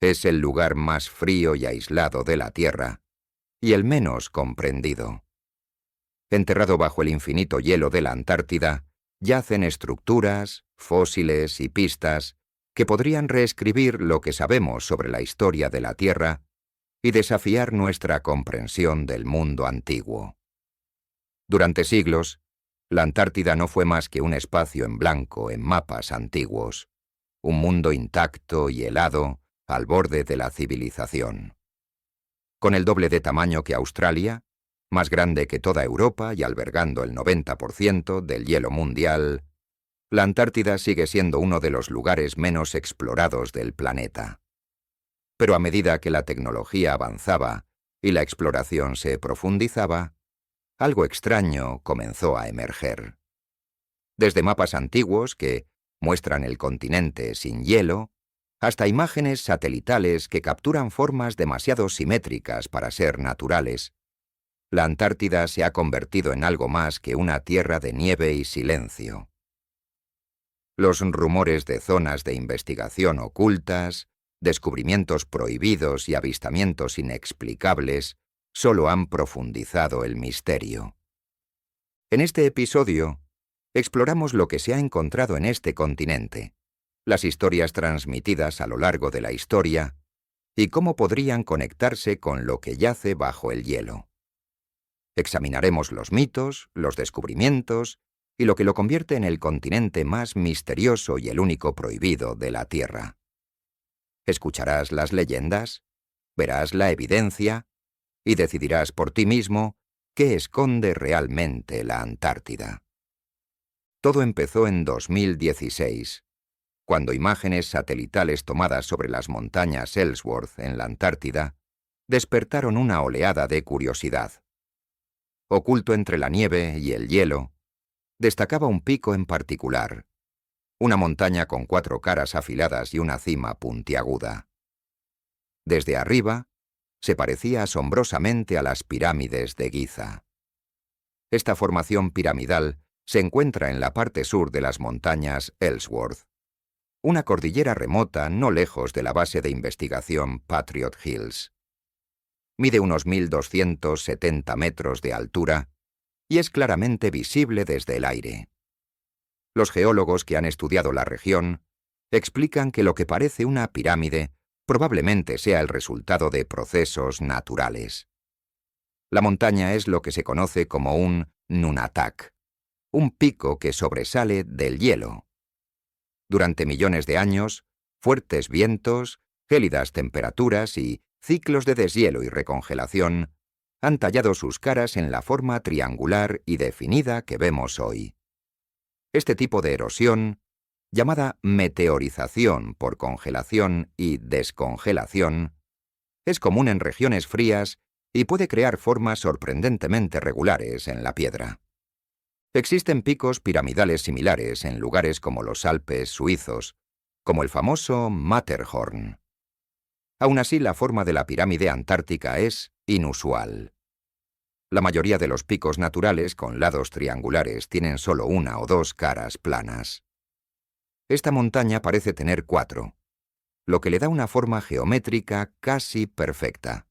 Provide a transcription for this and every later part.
Es el lugar más frío y aislado de la Tierra, y el menos comprendido. Enterrado bajo el infinito hielo de la Antártida, yacen estructuras, fósiles y pistas que podrían reescribir lo que sabemos sobre la historia de la Tierra y desafiar nuestra comprensión del mundo antiguo. Durante siglos, la Antártida no fue más que un espacio en blanco en mapas antiguos, un mundo intacto y helado al borde de la civilización. Con el doble de tamaño que Australia, más grande que toda Europa y albergando el 90% del hielo mundial, la Antártida sigue siendo uno de los lugares menos explorados del planeta. Pero a medida que la tecnología avanzaba y la exploración se profundizaba, algo extraño comenzó a emerger. Desde mapas antiguos que muestran el continente sin hielo, hasta imágenes satelitales que capturan formas demasiado simétricas para ser naturales, la Antártida se ha convertido en algo más que una tierra de nieve y silencio. Los rumores de zonas de investigación ocultas, descubrimientos prohibidos y avistamientos inexplicables solo han profundizado el misterio. En este episodio, exploramos lo que se ha encontrado en este continente, las historias transmitidas a lo largo de la historia y cómo podrían conectarse con lo que yace bajo el hielo. Examinaremos los mitos, los descubrimientos y lo que lo convierte en el continente más misterioso y el único prohibido de la Tierra. Escucharás las leyendas, verás la evidencia y decidirás por ti mismo qué esconde realmente la Antártida. Todo empezó en 2016, cuando imágenes satelitales tomadas sobre las montañas Ellsworth en la Antártida despertaron una oleada de curiosidad. Oculto entre la nieve y el hielo, destacaba un pico en particular, una montaña con 4 caras afiladas y una cima puntiaguda. Desde arriba, se parecía asombrosamente a las pirámides de Giza. Esta formación piramidal se encuentra en la parte sur de las montañas Ellsworth, una cordillera remota no lejos de la base de investigación Patriot Hills. Mide unos 1.270 metros de altura y es claramente visible desde el aire. Los geólogos que han estudiado la región explican que lo que parece una pirámide probablemente sea el resultado de procesos naturales. La montaña es lo que se conoce como un nunatak, un pico que sobresale del hielo. Durante millones de años, fuertes vientos, gélidas temperaturas y ciclos de deshielo y recongelación han tallado sus caras en la forma triangular y definida que vemos hoy. Este tipo de erosión, llamada meteorización por congelación y descongelación, es común en regiones frías y puede crear formas sorprendentemente regulares en la piedra. Existen picos piramidales similares en lugares como los Alpes suizos, como el famoso Matterhorn. Aún así, la forma de la pirámide antártica es inusual. La mayoría de los picos naturales con lados triangulares tienen solo 1 o 2 caras planas. Esta montaña parece tener 4, lo que le da una forma geométrica casi perfecta.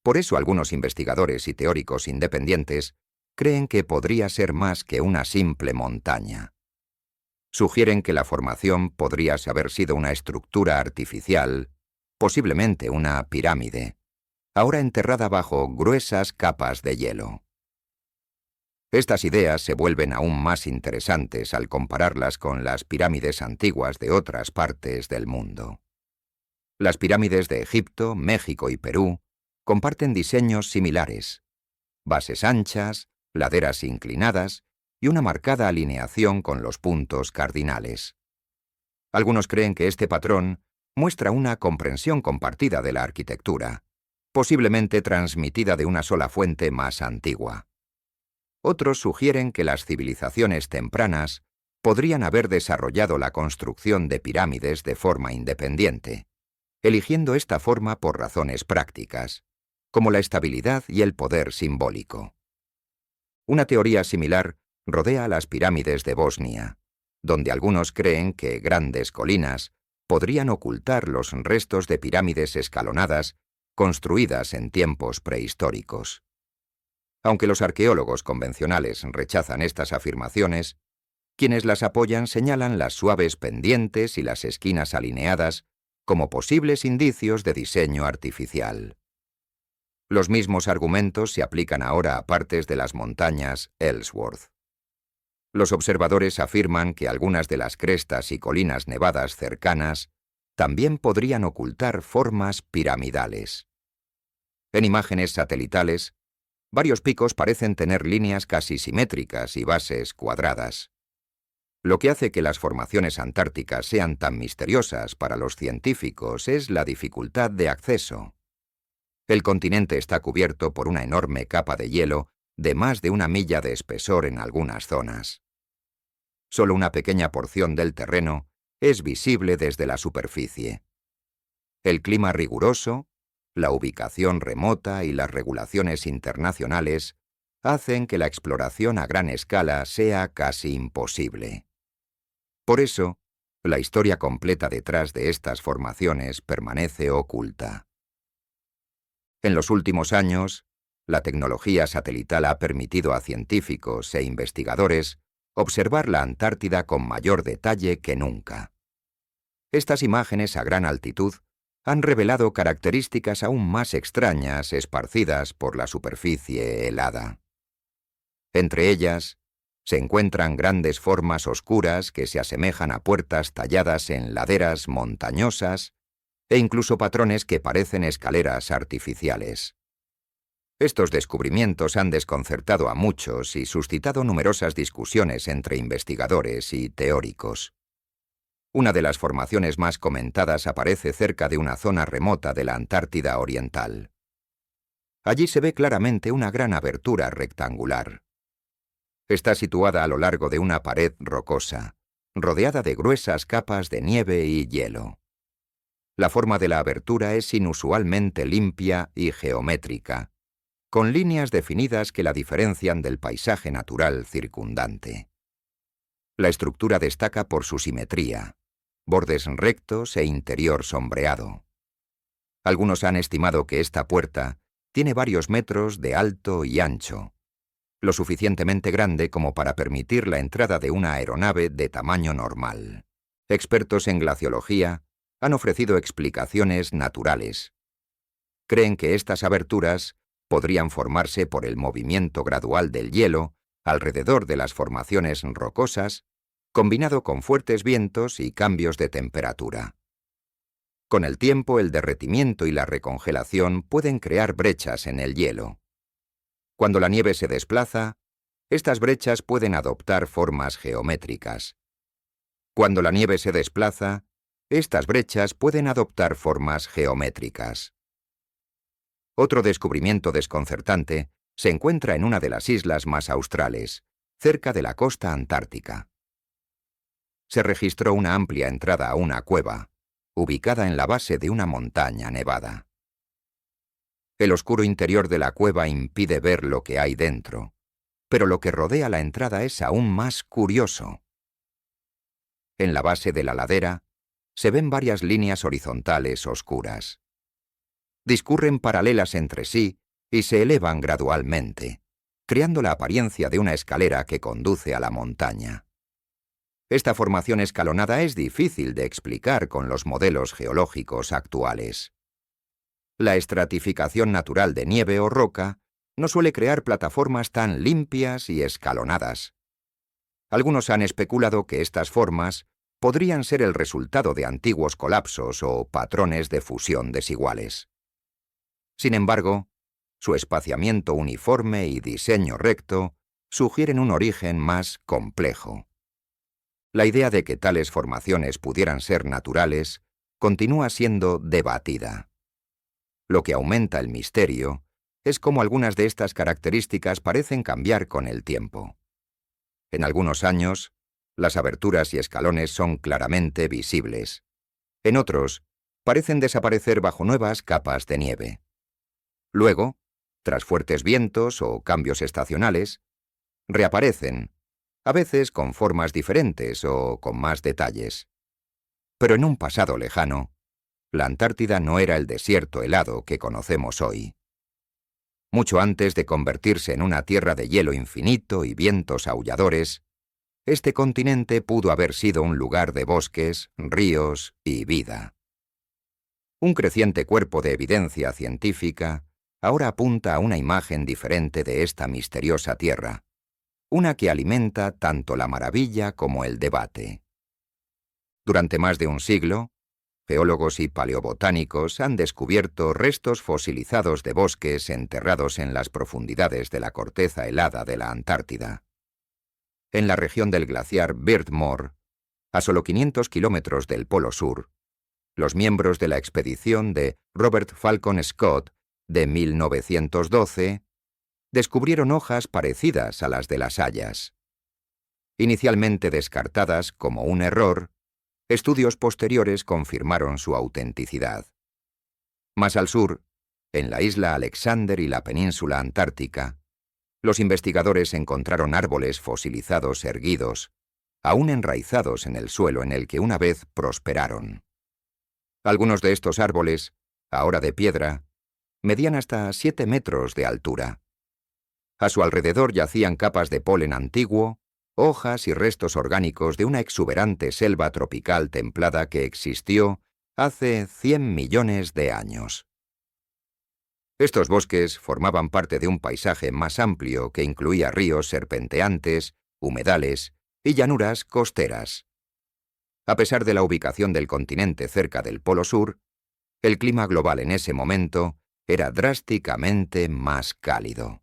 Por eso algunos investigadores y teóricos independientes creen que podría ser más que una simple montaña. Sugieren que la formación podría haber sido una estructura artificial, posiblemente una pirámide, ahora enterrada bajo gruesas capas de hielo. Estas ideas se vuelven aún más interesantes al compararlas con las pirámides antiguas de otras partes del mundo. Las pirámides de Egipto, México y Perú comparten diseños similares, bases anchas, laderas inclinadas y una marcada alineación con los puntos cardinales. Algunos creen que este patrón muestra una comprensión compartida de la arquitectura, posiblemente transmitida de una sola fuente más antigua. Otros sugieren que las civilizaciones tempranas podrían haber desarrollado la construcción de pirámides de forma independiente, eligiendo esta forma por razones prácticas, como la estabilidad y el poder simbólico. Una teoría similar rodea a las pirámides de Bosnia, donde algunos creen que grandes colinas podrían ocultar los restos de pirámides escalonadas construidas en tiempos prehistóricos. Aunque los arqueólogos convencionales rechazan estas afirmaciones, quienes las apoyan señalan las suaves pendientes y las esquinas alineadas como posibles indicios de diseño artificial. Los mismos argumentos se aplican ahora a partes de las montañas Ellsworth. Los observadores afirman que algunas de las crestas y colinas nevadas cercanas también podrían ocultar formas piramidales. En imágenes satelitales, varios picos parecen tener líneas casi simétricas y bases cuadradas. Lo que hace que las formaciones antárticas sean tan misteriosas para los científicos es la dificultad de acceso. El continente está cubierto por una enorme capa de hielo de más de 1 milla de espesor en algunas zonas. Solo una pequeña porción del terreno es visible desde la superficie. El clima riguroso, la ubicación remota y las regulaciones internacionales hacen que la exploración a gran escala sea casi imposible. Por eso, la historia completa detrás de estas formaciones permanece oculta. En los últimos años, la tecnología satelital ha permitido a científicos e investigadores observar la Antártida con mayor detalle que nunca. Estas imágenes a gran altitud han revelado características aún más extrañas esparcidas por la superficie helada. Entre ellas, se encuentran grandes formas oscuras que se asemejan a puertas talladas en laderas montañosas e incluso patrones que parecen escaleras artificiales. Estos descubrimientos han desconcertado a muchos y suscitado numerosas discusiones entre investigadores y teóricos. Una de las formaciones más comentadas aparece cerca de una zona remota de la Antártida Oriental. Allí se ve claramente una gran abertura rectangular. Está situada a lo largo de una pared rocosa, rodeada de gruesas capas de nieve y hielo. La forma de la abertura es inusualmente limpia y geométrica, con líneas definidas que la diferencian del paisaje natural circundante. La estructura destaca por su simetría, bordes rectos e interior sombreado. Algunos han estimado que esta puerta tiene varios metros de alto y ancho, lo suficientemente grande como para permitir la entrada de una aeronave de tamaño normal. Expertos en glaciología han ofrecido explicaciones naturales. Creen que estas aberturas podrían formarse por el movimiento gradual del hielo alrededor de las formaciones rocosas, combinado con fuertes vientos y cambios de temperatura. Con el tiempo, el derretimiento y la recongelación pueden crear brechas en el hielo. Cuando la nieve se desplaza, estas brechas pueden adoptar formas geométricas. Cuando la nieve se desplaza, estas brechas pueden adoptar formas geométricas. Otro descubrimiento desconcertante se encuentra en una de las islas más australes, cerca de la costa antártica. Se registró una amplia entrada a una cueva, ubicada en la base de una montaña nevada. El oscuro interior de la cueva impide ver lo que hay dentro, pero lo que rodea la entrada es aún más curioso. En la base de la ladera se ven varias líneas horizontales oscuras. Discurren paralelas entre sí y se elevan gradualmente, creando la apariencia de una escalera que conduce a la montaña. Esta formación escalonada es difícil de explicar con los modelos geológicos actuales. La estratificación natural de nieve o roca no suele crear plataformas tan limpias y escalonadas. Algunos han especulado que estas formas podrían ser el resultado de antiguos colapsos o patrones de fusión desiguales. Sin embargo, su espaciamiento uniforme y diseño recto sugieren un origen más complejo. La idea de que tales formaciones pudieran ser naturales continúa siendo debatida. Lo que aumenta el misterio es cómo algunas de estas características parecen cambiar con el tiempo. En algunos años, las aberturas y escalones son claramente visibles. En otros, parecen desaparecer bajo nuevas capas de nieve. Luego, tras fuertes vientos o cambios estacionales, reaparecen, a veces con formas diferentes o con más detalles. Pero en un pasado lejano, la Antártida no era el desierto helado que conocemos hoy. Mucho antes de convertirse en una tierra de hielo infinito y vientos aulladores, este continente pudo haber sido un lugar de bosques, ríos y vida. Un creciente cuerpo de evidencia científica ahora apunta a una imagen diferente de esta misteriosa tierra, una que alimenta tanto la maravilla como el debate. Durante más de un siglo, geólogos y paleobotánicos han descubierto restos fosilizados de bosques enterrados en las profundidades de la corteza helada de la Antártida. En la región del glaciar Beardmore, a solo 500 kilómetros del Polo Sur, los miembros de la expedición de Robert Falcon Scott de 1912 descubrieron hojas parecidas a las de las hayas. Inicialmente descartadas como un error, estudios posteriores confirmaron su autenticidad. Más al sur, en la isla Alexander y la península antártica, los investigadores encontraron árboles fosilizados erguidos, aún enraizados en el suelo en el que una vez prosperaron. Algunos de estos árboles, ahora de piedra, medían hasta 7 metros de altura. A su alrededor yacían capas de polen antiguo, hojas y restos orgánicos de una exuberante selva tropical templada que existió hace 100 millones de años. Estos bosques formaban parte de un paisaje más amplio que incluía ríos serpenteantes, humedales y llanuras costeras. A pesar de la ubicación del continente cerca del Polo Sur, el clima global en ese momento era drásticamente más cálido.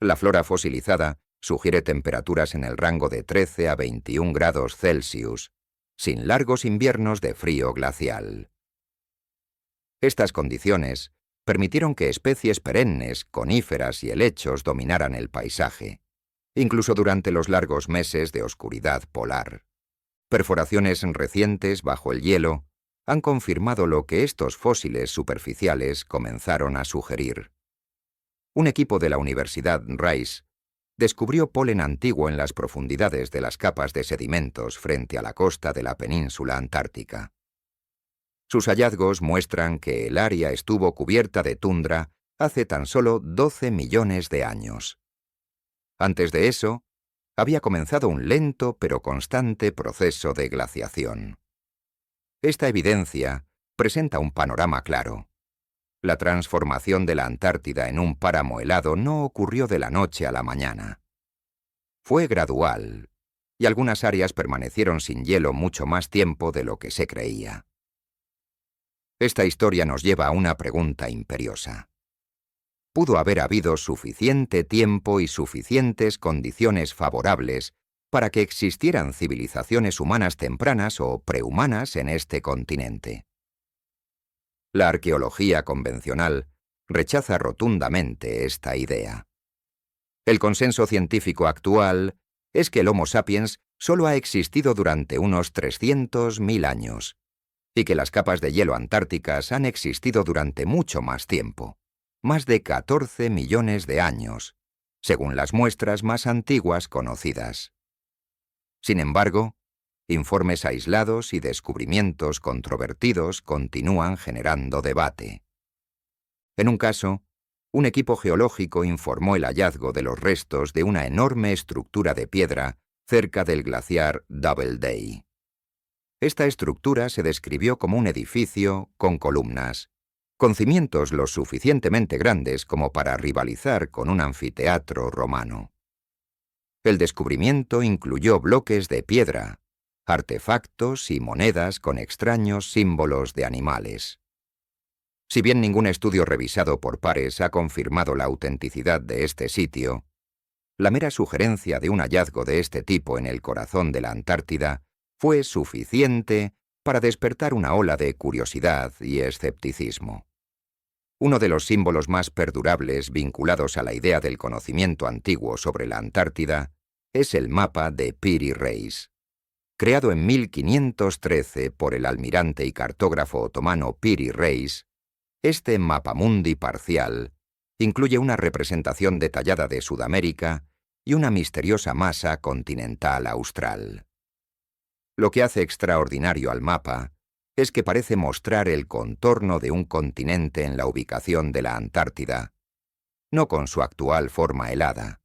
La flora fosilizada sugiere temperaturas en el rango de 13 a 21 grados Celsius, sin largos inviernos de frío glacial. Estas condiciones permitieron que especies perennes, coníferas y helechos dominaran el paisaje, incluso durante los largos meses de oscuridad polar. Perforaciones recientes bajo el hielo han confirmado lo que estos fósiles superficiales comenzaron a sugerir. Un equipo de la Universidad Rice descubrió polen antiguo en las profundidades de las capas de sedimentos frente a la costa de la península antártica. Sus hallazgos muestran que el área estuvo cubierta de tundra hace tan solo 12 millones de años. Antes de eso, había comenzado un lento pero constante proceso de glaciación. Esta evidencia presenta un panorama claro. La transformación de la Antártida en un páramo helado no ocurrió de la noche a la mañana. Fue gradual, y algunas áreas permanecieron sin hielo mucho más tiempo de lo que se creía. Esta historia nos lleva a una pregunta imperiosa. ¿Pudo haber habido suficiente tiempo y suficientes condiciones favorables para que existieran civilizaciones humanas tempranas o prehumanas en este continente? La arqueología convencional rechaza rotundamente esta idea. El consenso científico actual es que el Homo sapiens solo ha existido durante unos 300.000 años, y que las capas de hielo antárticas han existido durante mucho más tiempo, más de 14 millones de años, según las muestras más antiguas conocidas. Sin embargo, informes aislados y descubrimientos controvertidos continúan generando debate. En un caso, un equipo geológico informó el hallazgo de los restos de una enorme estructura de piedra cerca del glaciar Doubleday. Esta estructura se describió como un edificio con columnas, con cimientos lo suficientemente grandes como para rivalizar con un anfiteatro romano. El descubrimiento incluyó bloques de piedra, artefactos y monedas con extraños símbolos de animales. Si bien ningún estudio revisado por pares ha confirmado la autenticidad de este sitio, la mera sugerencia de un hallazgo de este tipo en el corazón de la Antártida fue suficiente para despertar una ola de curiosidad y escepticismo. Uno de los símbolos más perdurables vinculados a la idea del conocimiento antiguo sobre la Antártida es el mapa de Piri Reis. Creado en 1513 por el almirante y cartógrafo otomano Piri Reis, este mapamundi parcial incluye una representación detallada de Sudamérica y una misteriosa masa continental austral. Lo que hace extraordinario al mapa es que parece mostrar el contorno de un continente en la ubicación de la Antártida, no con su actual forma helada,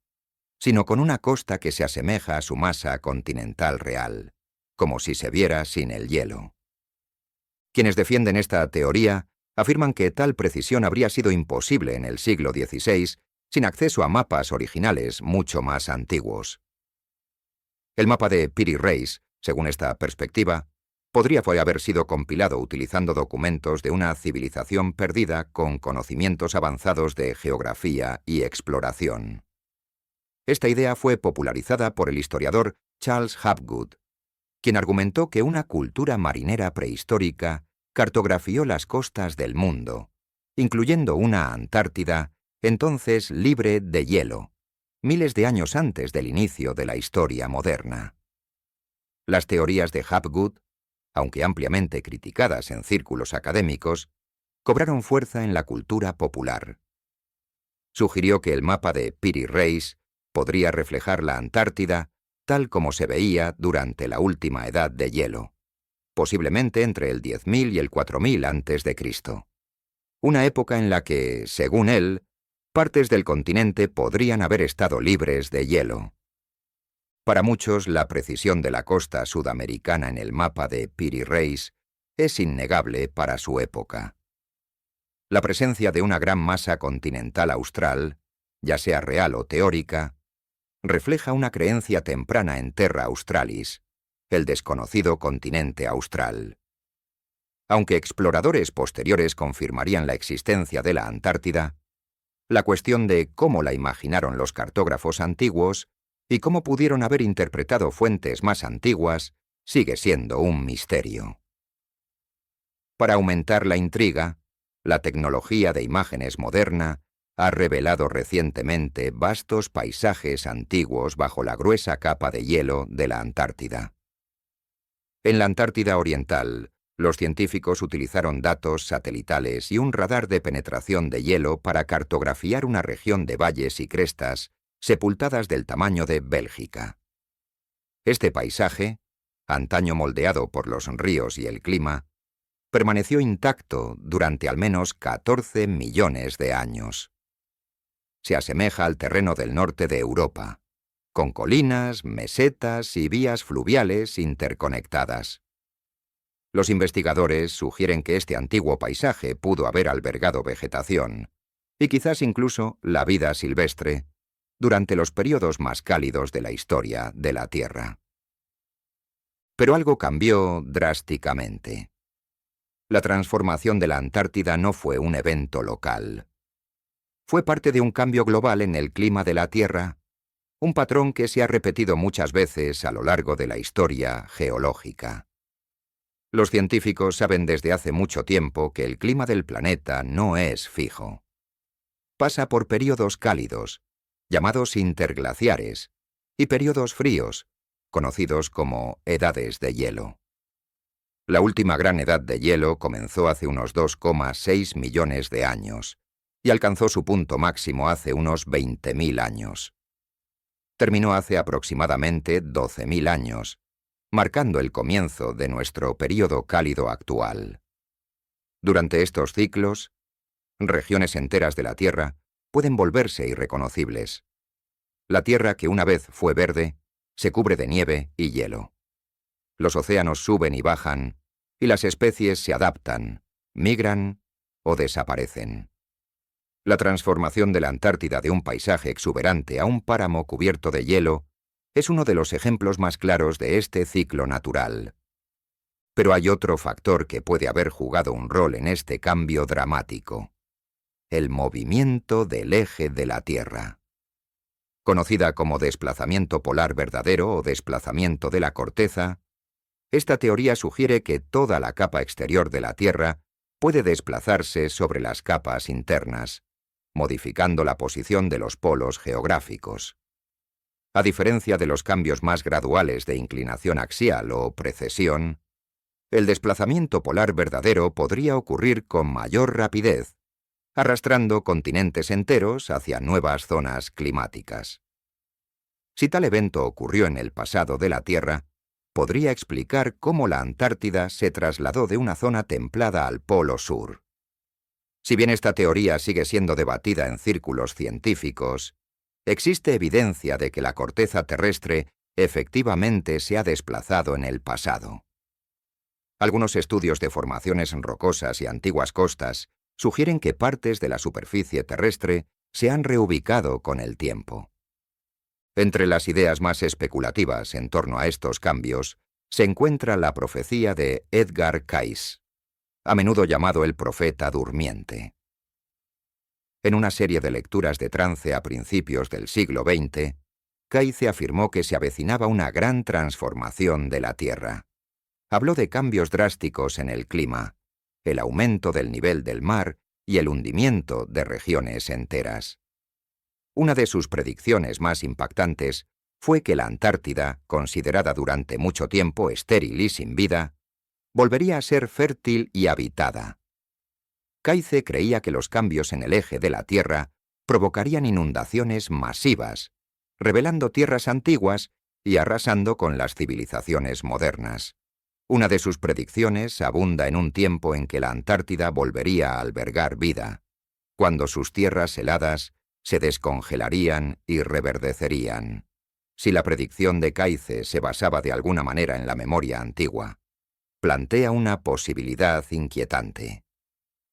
sino con una costa que se asemeja a su masa continental real, como si se viera sin el hielo. Quienes defienden esta teoría afirman que tal precisión habría sido imposible en el siglo XVI sin acceso a mapas originales mucho más antiguos. El mapa de Piri Reis, según esta perspectiva, podría haber sido compilado utilizando documentos de una civilización perdida con conocimientos avanzados de geografía y exploración. Esta idea fue popularizada por el historiador Charles Hapgood, quien argumentó que una cultura marinera prehistórica cartografió las costas del mundo, incluyendo una Antártida entonces libre de hielo, miles de años antes del inicio de la historia moderna. Las teorías de Hapgood, aunque ampliamente criticadas en círculos académicos, cobraron fuerza en la cultura popular. Sugirió que el mapa de Piri Reis podría reflejar la Antártida tal como se veía durante la última edad de hielo, posiblemente entre el 10.000 y el 4.000 a.C., una época en la que, según él, partes del continente podrían haber estado libres de hielo. Para muchos, la precisión de la costa sudamericana en el mapa de Piri Reis es innegable para su época. La presencia de una gran masa continental austral, ya sea real o teórica, refleja una creencia temprana en Terra Australis, el desconocido continente austral. Aunque exploradores posteriores confirmarían la existencia de la Antártida, la cuestión de cómo la imaginaron los cartógrafos antiguos y cómo pudieron haber interpretado fuentes más antiguas sigue siendo un misterio. Para aumentar la intriga, la tecnología de imágenes moderna ha revelado recientemente vastos paisajes antiguos bajo la gruesa capa de hielo de la Antártida. En la Antártida Oriental, los científicos utilizaron datos satelitales y un radar de penetración de hielo para cartografiar una región de valles y crestas sepultadas del tamaño de Bélgica. Este paisaje, antaño moldeado por los ríos y el clima, permaneció intacto durante al menos 14 millones de años. Se asemeja al terreno del norte de Europa, con colinas, mesetas y vías fluviales interconectadas. Los investigadores sugieren que este antiguo paisaje pudo haber albergado vegetación, y quizás incluso la vida silvestre, durante los periodos más cálidos de la historia de la Tierra. Pero algo cambió drásticamente. La transformación de la Antártida no fue un evento local. Fue parte de un cambio global en el clima de la Tierra, un patrón que se ha repetido muchas veces a lo largo de la historia geológica. Los científicos saben desde hace mucho tiempo que el clima del planeta no es fijo. Pasa por períodos cálidos, llamados interglaciares, y períodos fríos, conocidos como edades de hielo. La última gran edad de hielo comenzó hace unos 2,6 millones de años y alcanzó su punto máximo hace unos 20.000 años. Terminó hace aproximadamente 12.000 años, marcando el comienzo de nuestro período cálido actual. Durante estos ciclos, regiones enteras de la Tierra pueden volverse irreconocibles. La Tierra que una vez fue verde, se cubre de nieve y hielo. Los océanos suben y bajan, y las especies se adaptan, migran o desaparecen. La transformación de la Antártida de un paisaje exuberante a un páramo cubierto de hielo es uno de los ejemplos más claros de este ciclo natural. Pero hay otro factor que puede haber jugado un rol en este cambio dramático: el movimiento del eje de la Tierra. Conocida como desplazamiento polar verdadero o desplazamiento de la corteza, esta teoría sugiere que toda la capa exterior de la Tierra puede desplazarse sobre las capas internas, modificando la posición de los polos geográficos. A diferencia de los cambios más graduales de inclinación axial o precesión, el desplazamiento polar verdadero podría ocurrir con mayor rapidez, arrastrando continentes enteros hacia nuevas zonas climáticas. Si tal evento ocurrió en el pasado de la Tierra, podría explicar cómo la Antártida se trasladó de una zona templada al Polo Sur. Si bien esta teoría sigue siendo debatida en círculos científicos, existe evidencia de que la corteza terrestre efectivamente se ha desplazado en el pasado. Algunos estudios de formaciones rocosas y antiguas costas sugieren que partes de la superficie terrestre se han reubicado con el tiempo. Entre las ideas más especulativas en torno a estos cambios se encuentra la profecía de Edgar Cayce, a menudo llamado el profeta durmiente. En una serie de lecturas de trance a principios del siglo XX, Cayce afirmó que se avecinaba una gran transformación de la Tierra. Habló de cambios drásticos en el clima, el aumento del nivel del mar y el hundimiento de regiones enteras. Una de sus predicciones más impactantes fue que la Antártida, considerada durante mucho tiempo estéril y sin vida, volvería a ser fértil y habitada. Cayce creía que los cambios en el eje de la Tierra provocarían inundaciones masivas, revelando tierras antiguas y arrasando con las civilizaciones modernas. Una de sus predicciones abunda en un tiempo en que la Antártida volvería a albergar vida, cuando sus tierras heladas se descongelarían y reverdecerían. Si la predicción de Cayce se basaba de alguna manera en la memoria antigua, plantea una posibilidad inquietante: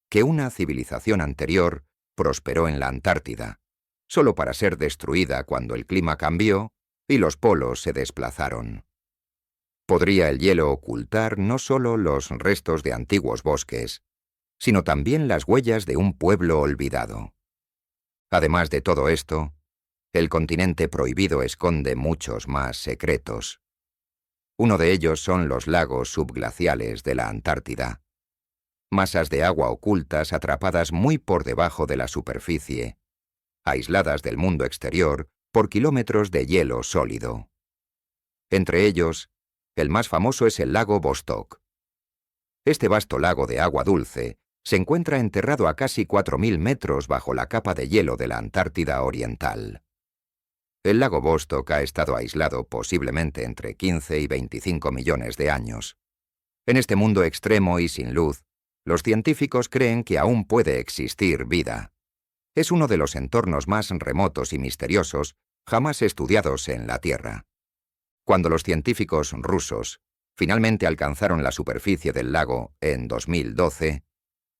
que una civilización anterior prosperó en la Antártida, solo para ser destruida cuando el clima cambió y los polos se desplazaron. Podría el hielo ocultar no solo los restos de antiguos bosques, sino también las huellas de un pueblo olvidado. Además de todo esto, el continente prohibido esconde muchos más secretos. Uno de ellos son los lagos subglaciales de la Antártida. Masas de agua ocultas atrapadas muy por debajo de la superficie, aisladas del mundo exterior por kilómetros de hielo sólido. Entre ellos, el más famoso es el lago Vostok. Este vasto lago de agua dulce se encuentra enterrado a casi 4.000 metros bajo la capa de hielo de la Antártida Oriental. El lago Vostok ha estado aislado posiblemente entre 15 y 25 millones de años. En este mundo extremo y sin luz, los científicos creen que aún puede existir vida. Es uno de los entornos más remotos y misteriosos jamás estudiados en la Tierra. Cuando los científicos rusos finalmente alcanzaron la superficie del lago en 2012,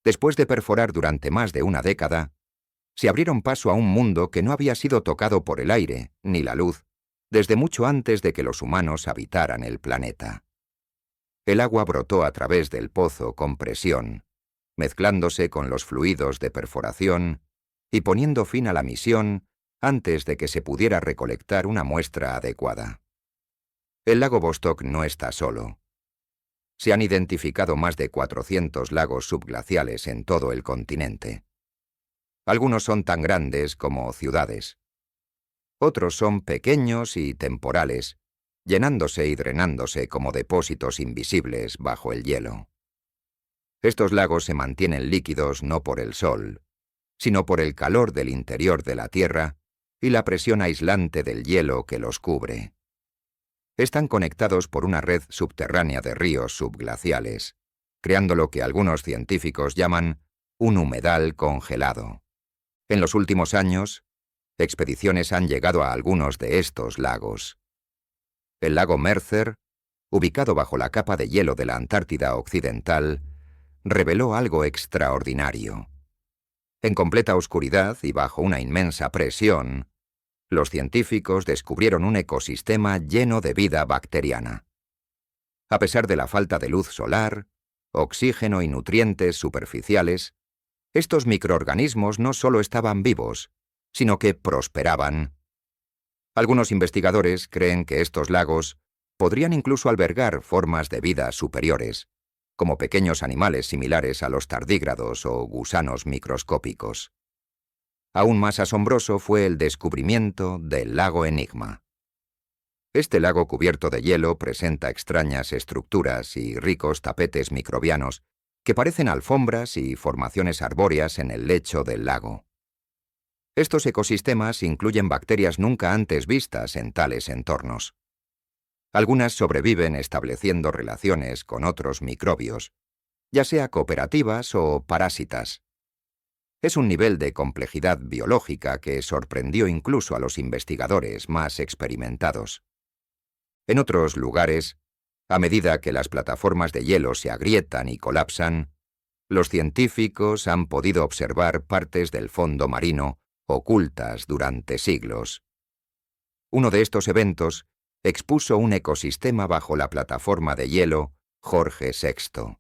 después de perforar durante más de una década, se abrieron paso a un mundo que no había sido tocado por el aire ni la luz desde mucho antes de que los humanos habitaran el planeta. El agua brotó a través del pozo con presión, mezclándose con los fluidos de perforación y poniendo fin a la misión antes de que se pudiera recolectar una muestra adecuada. El lago Vostok no está solo. Se han identificado más de 400 lagos subglaciales en todo el continente. Algunos son tan grandes como ciudades. Otros son pequeños y temporales, llenándose y drenándose como depósitos invisibles bajo el hielo. Estos lagos se mantienen líquidos no por el sol, sino por el calor del interior de la Tierra y la presión aislante del hielo que los cubre. Están conectados por una red subterránea de ríos subglaciales, creando lo que algunos científicos llaman un humedal congelado. En los últimos años, expediciones han llegado a algunos de estos lagos. El lago Mercer, ubicado bajo la capa de hielo de la Antártida Occidental, reveló algo extraordinario. En completa oscuridad y bajo una inmensa presión, los científicos descubrieron un ecosistema lleno de vida bacteriana. A pesar de la falta de luz solar, oxígeno y nutrientes superficiales, estos microorganismos no solo estaban vivos, sino que prosperaban. Algunos investigadores creen que estos lagos podrían incluso albergar formas de vida superiores, como pequeños animales similares a los tardígrados o gusanos microscópicos. Aún más asombroso fue el descubrimiento del lago Enigma. Este lago cubierto de hielo presenta extrañas estructuras y ricos tapetes microbianos que parecen alfombras y formaciones arbóreas en el lecho del lago. Estos ecosistemas incluyen bacterias nunca antes vistas en tales entornos. Algunas sobreviven estableciendo relaciones con otros microbios, ya sea cooperativas o parásitas. Es un nivel de complejidad biológica que sorprendió incluso a los investigadores más experimentados. En otros lugares, a medida que las plataformas de hielo se agrietan y colapsan, los científicos han podido observar partes del fondo marino ocultas durante siglos. Uno de estos eventos expuso un ecosistema bajo la plataforma de hielo Jorge VI,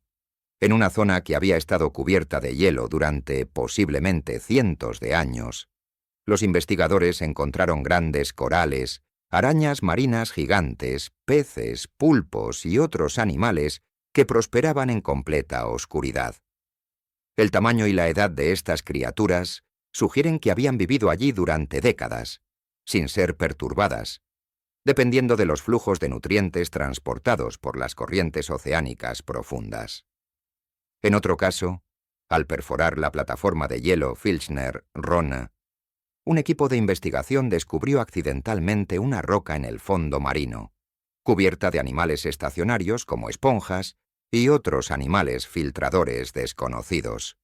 en una zona que había estado cubierta de hielo durante posiblemente cientos de años. Los investigadores encontraron grandes corales, arañas marinas gigantes, peces, pulpos y otros animales que prosperaban en completa oscuridad. El tamaño y la edad de estas criaturas sugieren que habían vivido allí durante décadas, sin ser perturbadas, dependiendo de los flujos de nutrientes transportados por las corrientes oceánicas profundas. En otro caso, al perforar la plataforma de hielo Filchner-Ronne, un equipo de investigación descubrió accidentalmente una roca en el fondo marino, cubierta de animales estacionarios como esponjas y otros animales filtradores desconocidos.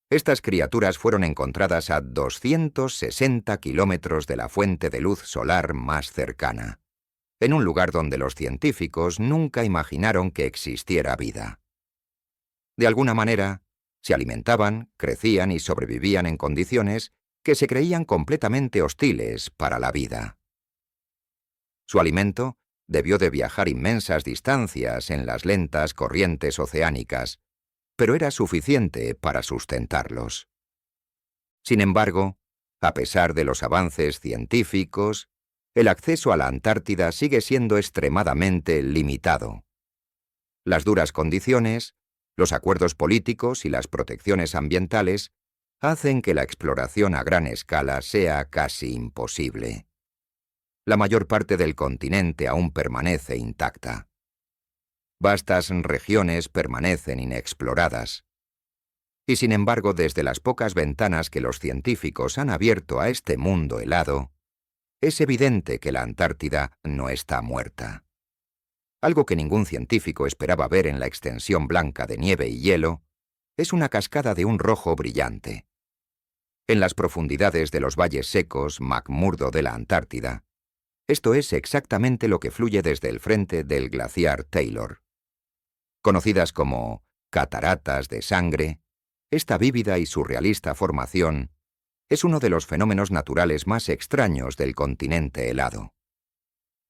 Estas criaturas fueron encontradas a 260 kilómetros de la fuente de luz solar más cercana, en un lugar donde los científicos nunca imaginaron que existiera vida. De alguna manera, se alimentaban, crecían y sobrevivían en condiciones que se creían completamente hostiles para la vida. Su alimento debió de viajar inmensas distancias en las lentas corrientes oceánicas, pero era suficiente para sustentarlos. Sin embargo, a pesar de los avances científicos, el acceso a la Antártida sigue siendo extremadamente limitado. Las duras condiciones, los acuerdos políticos y las protecciones ambientales hacen que la exploración a gran escala sea casi imposible. La mayor parte del continente aún permanece intacta. Vastas regiones permanecen inexploradas. Y sin embargo, desde las pocas ventanas que los científicos han abierto a este mundo helado, es evidente que la Antártida no está muerta. Algo que ningún científico esperaba ver en la extensión blanca de nieve y hielo es una cascada de un rojo brillante. En las profundidades de los valles secos McMurdo de la Antártida, esto es exactamente lo que fluye desde el frente del glaciar Taylor. Conocidas como cataratas de sangre, esta vívida y surrealista formación es uno de los fenómenos naturales más extraños del continente helado.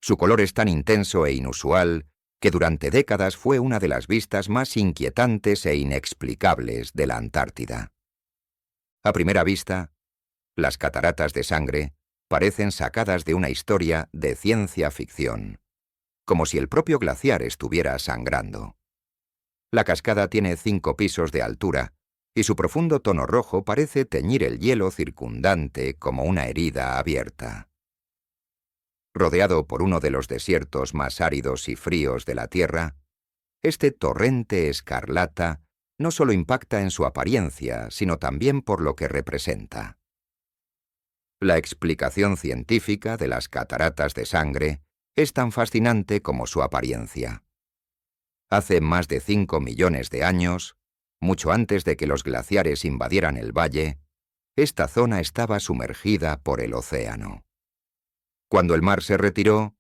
Su color es tan intenso e inusual que durante décadas fue una de las vistas más inquietantes e inexplicables de la Antártida. A primera vista, las cataratas de sangre parecen sacadas de una historia de ciencia ficción, como si el propio glaciar estuviera sangrando. La cascada tiene 5 pisos de altura y su profundo tono rojo parece teñir el hielo circundante como una herida abierta. Rodeado por uno de los desiertos más áridos y fríos de la Tierra, este torrente escarlata no solo impacta en su apariencia, sino también por lo que representa. La explicación científica de las cataratas de sangre es tan fascinante como su apariencia. Hace más de 5 millones de años, mucho antes de que los glaciares invadieran el valle, esta zona estaba sumergida por el océano. Cuando el mar se retiró,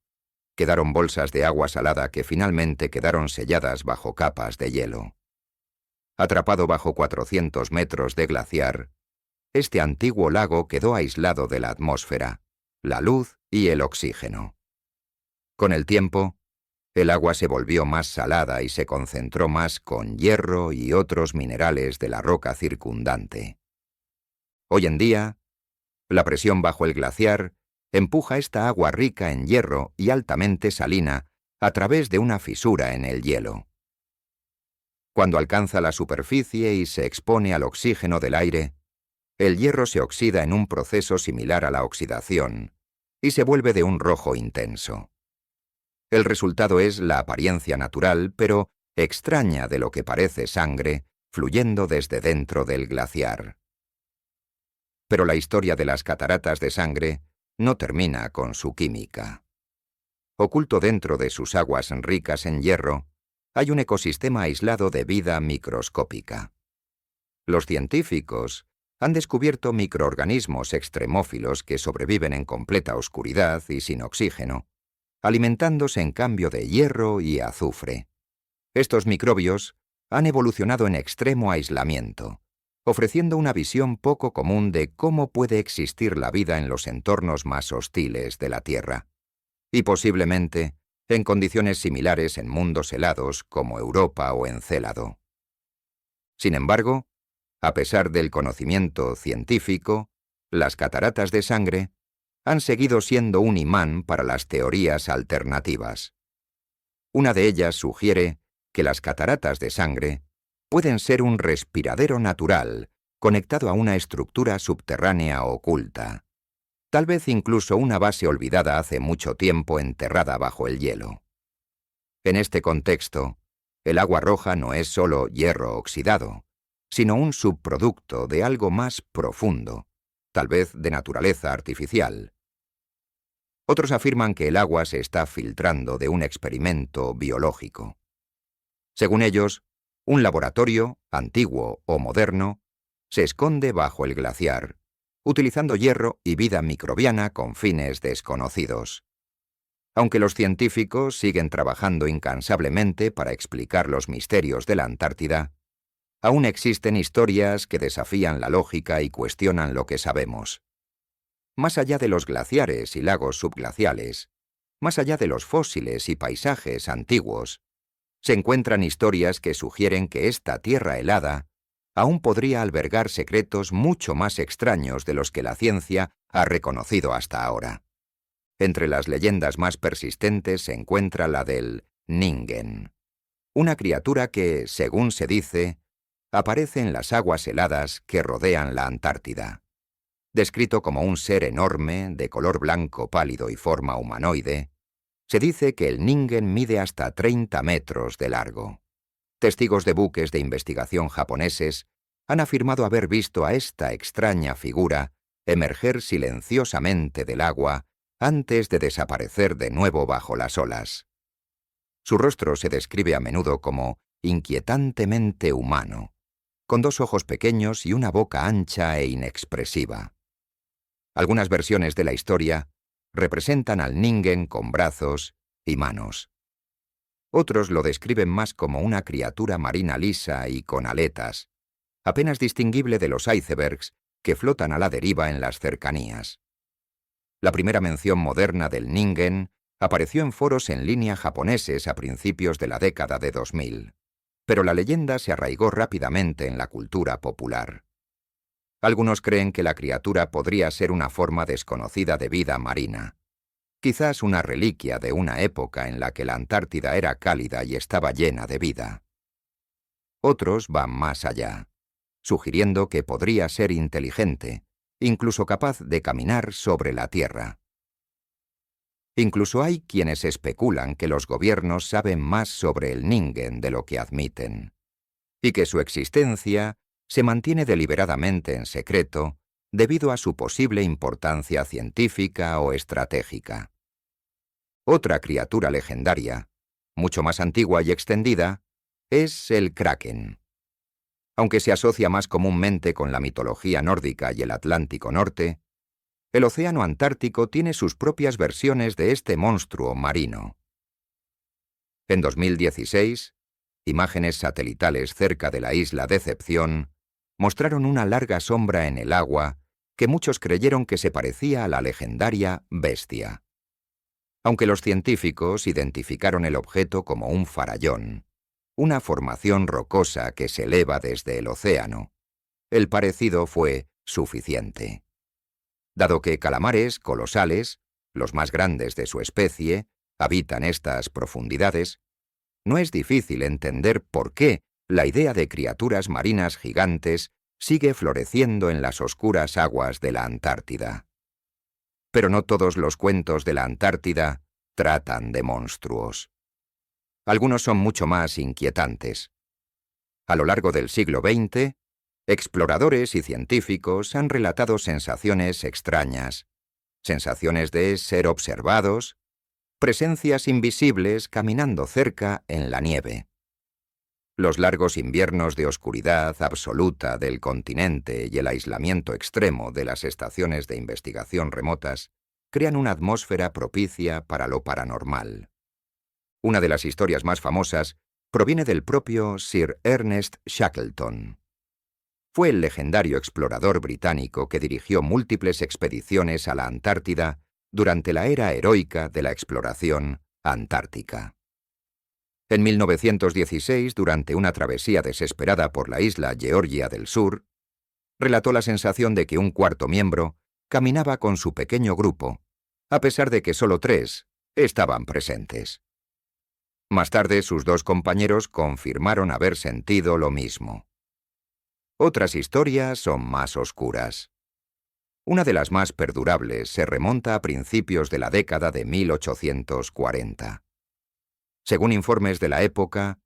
quedaron bolsas de agua salada que finalmente quedaron selladas bajo capas de hielo. Atrapado bajo 400 metros de glaciar, este antiguo lago quedó aislado de la atmósfera, la luz y el oxígeno. Con el tiempo, el agua se volvió más salada y se concentró más con hierro y otros minerales de la roca circundante. Hoy en día, la presión bajo el glaciar empuja esta agua rica en hierro y altamente salina a través de una fisura en el hielo. Cuando alcanza la superficie y se expone al oxígeno del aire, el hierro se oxida en un proceso similar a la oxidación y se vuelve de un rojo intenso. El resultado es la apariencia natural, pero extraña de lo que parece sangre, fluyendo desde dentro del glaciar. Pero la historia de las cataratas de sangre no termina con su química. Oculto dentro de sus aguas ricas en hierro, hay un ecosistema aislado de vida microscópica. Los científicos han descubierto microorganismos extremófilos que sobreviven en completa oscuridad y sin oxígeno, alimentándose en cambio de hierro y azufre. Estos microbios han evolucionado en extremo aislamiento, ofreciendo una visión poco común de cómo puede existir la vida en los entornos más hostiles de la Tierra, y posiblemente en condiciones similares en mundos helados como Europa o Encélado. Sin embargo, a pesar del conocimiento científico, las cataratas de sangre han seguido siendo un imán para las teorías alternativas. Una de ellas sugiere que las cataratas de sangre pueden ser un respiradero natural conectado a una estructura subterránea oculta, tal vez incluso una base olvidada hace mucho tiempo enterrada bajo el hielo. En este contexto, el agua roja no es solo hierro oxidado, sino un subproducto de algo más profundo, tal vez de naturaleza artificial. Otros afirman que el agua se está filtrando de un experimento biológico. Según ellos, un laboratorio, antiguo o moderno, se esconde bajo el glaciar, utilizando hierro y vida microbiana con fines desconocidos. Aunque los científicos siguen trabajando incansablemente para explicar los misterios de la Antártida, aún existen historias que desafían la lógica y cuestionan lo que sabemos. Más allá de los glaciares y lagos subglaciales, más allá de los fósiles y paisajes antiguos, se encuentran historias que sugieren que esta tierra helada aún podría albergar secretos mucho más extraños de los que la ciencia ha reconocido hasta ahora. Entre las leyendas más persistentes se encuentra la del Ningen, una criatura que, según se dice, aparece en las aguas heladas que rodean la Antártida. Descrito como un ser enorme, de color blanco pálido y forma humanoide, se dice que el Ningen mide hasta 30 metros de largo. Testigos de buques de investigación japoneses han afirmado haber visto a esta extraña figura emerger silenciosamente del agua antes de desaparecer de nuevo bajo las olas. Su rostro se describe a menudo como inquietantemente humano, con 2 ojos pequeños y una boca ancha e inexpresiva. Algunas versiones de la historia representan al Ningen con brazos y manos. Otros lo describen más como una criatura marina lisa y con aletas, apenas distinguible de los icebergs que flotan a la deriva en las cercanías. La primera mención moderna del Ningen apareció en foros en línea japoneses a principios de la década de 2000, pero la leyenda se arraigó rápidamente en la cultura popular. Algunos creen que la criatura podría ser una forma desconocida de vida marina, quizás una reliquia de una época en la que la Antártida era cálida y estaba llena de vida. Otros van más allá, sugiriendo que podría ser inteligente, incluso capaz de caminar sobre la Tierra. Incluso hay quienes especulan que los gobiernos saben más sobre el Ningen de lo que admiten, y que su existencia se mantiene deliberadamente en secreto debido a su posible importancia científica o estratégica. Otra criatura legendaria, mucho más antigua y extendida, es el Kraken. Aunque se asocia más comúnmente con la mitología nórdica y el Atlántico Norte, el océano Antártico tiene sus propias versiones de este monstruo marino. En 2016, imágenes satelitales cerca de la isla Decepción mostraron una larga sombra en el agua que muchos creyeron que se parecía a la legendaria bestia. Aunque los científicos identificaron el objeto como un farallón, una formación rocosa que se eleva desde el océano, el parecido fue suficiente. Dado que calamares colosales, los más grandes de su especie, habitan estas profundidades, no es difícil entender por qué la idea de criaturas marinas gigantes sigue floreciendo en las oscuras aguas de la Antártida. Pero no todos los cuentos de la Antártida tratan de monstruos. Algunos son mucho más inquietantes. A lo largo del siglo XX, exploradores y científicos han relatado sensaciones extrañas, sensaciones de ser observados, presencias invisibles caminando cerca en la nieve. Los largos inviernos de oscuridad absoluta del continente y el aislamiento extremo de las estaciones de investigación remotas crean una atmósfera propicia para lo paranormal. Una de las historias más famosas proviene del propio Sir Ernest Shackleton. Fue el legendario explorador británico que dirigió múltiples expediciones a la Antártida durante la era heroica de la exploración antártica. En 1916, durante una travesía desesperada por la isla Georgia del Sur, relató la sensación de que un cuarto miembro caminaba con su pequeño grupo, a pesar de que solo 3 estaban presentes. Más tarde, sus 2 compañeros confirmaron haber sentido lo mismo. Otras historias son más oscuras. Una de las más perdurables se remonta a principios de la década de 1840. Según informes de la época,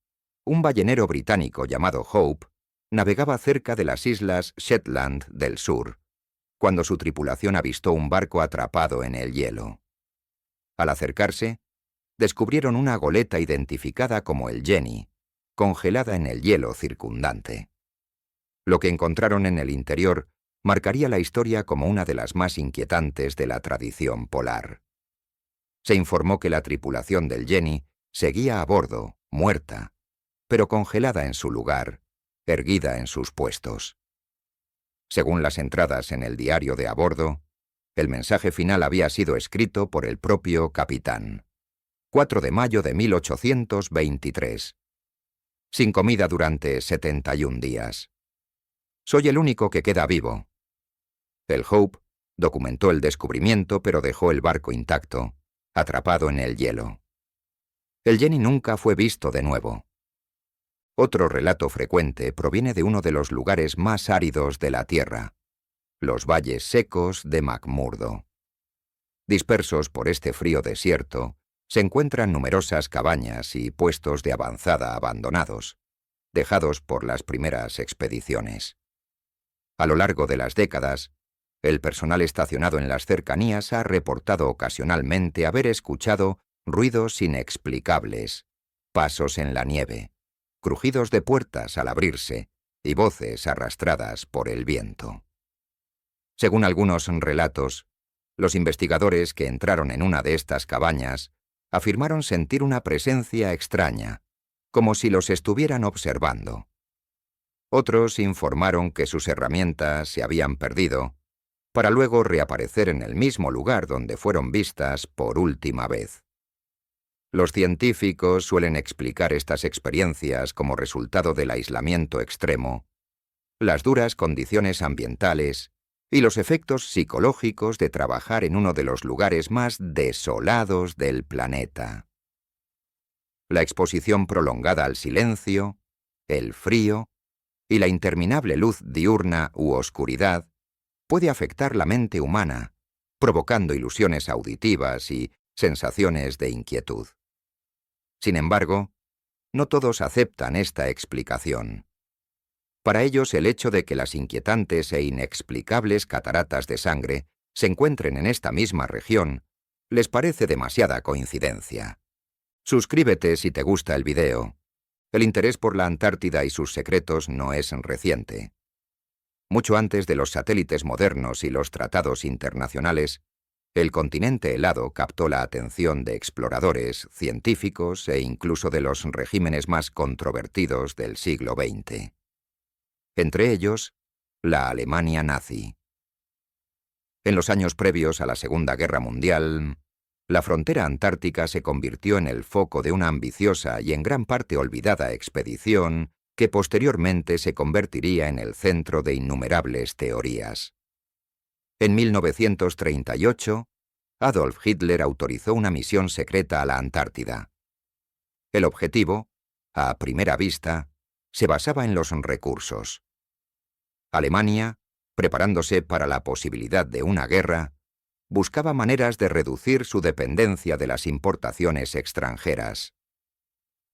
un ballenero británico llamado Hope navegaba cerca de las islas Shetland del Sur, cuando su tripulación avistó un barco atrapado en el hielo. Al acercarse, descubrieron una goleta identificada como el Jenny, congelada en el hielo circundante. Lo que encontraron en el interior marcaría la historia como una de las más inquietantes de la tradición polar. Se informó que la tripulación del Jenny seguía a bordo, muerta, pero congelada en su lugar, erguida en sus puestos. Según las entradas en el diario de a bordo, el mensaje final había sido escrito por el propio capitán. 4 de mayo de 1823. Sin comida durante 71 días. Soy el único que queda vivo. El Hope documentó el descubrimiento, pero dejó el barco intacto, atrapado en el hielo. El Jenny nunca fue visto de nuevo. Otro relato frecuente proviene de uno de los lugares más áridos de la Tierra, los valles secos de McMurdo. Dispersos por este frío desierto, se encuentran numerosas cabañas y puestos de avanzada abandonados, dejados por las primeras expediciones. A lo largo de las décadas, el personal estacionado en las cercanías ha reportado ocasionalmente haber escuchado ruidos inexplicables, pasos en la nieve, crujidos de puertas al abrirse y voces arrastradas por el viento. Según algunos relatos, los investigadores que entraron en una de estas cabañas afirmaron sentir una presencia extraña, como si los estuvieran observando. Otros informaron que sus herramientas se habían perdido, para luego reaparecer en el mismo lugar donde fueron vistas por última vez. Los científicos suelen explicar estas experiencias como resultado del aislamiento extremo, las duras condiciones ambientales y los efectos psicológicos de trabajar en uno de los lugares más desolados del planeta. La exposición prolongada al silencio, el frío y la interminable luz diurna u oscuridad puede afectar la mente humana, provocando ilusiones auditivas y sensaciones de inquietud. Sin embargo, no todos aceptan esta explicación. Para ellos, el hecho de que las inquietantes e inexplicables cataratas de sangre se encuentren en esta misma región les parece demasiada coincidencia. Suscríbete si te gusta el video. El interés por la Antártida y sus secretos no es reciente. Mucho antes de los satélites modernos y los tratados internacionales, el continente helado captó la atención de exploradores, científicos e incluso de los regímenes más controvertidos del siglo XX. Entre ellos, la Alemania nazi. En los años previos a la Segunda Guerra Mundial, la frontera antártica se convirtió en el foco de una ambiciosa y en gran parte olvidada expedición que posteriormente se convertiría en el centro de innumerables teorías. En 1938, Adolf Hitler autorizó una misión secreta a la Antártida. El objetivo, a primera vista, se basaba en los recursos. Alemania, preparándose para la posibilidad de una guerra, buscaba maneras de reducir su dependencia de las importaciones extranjeras.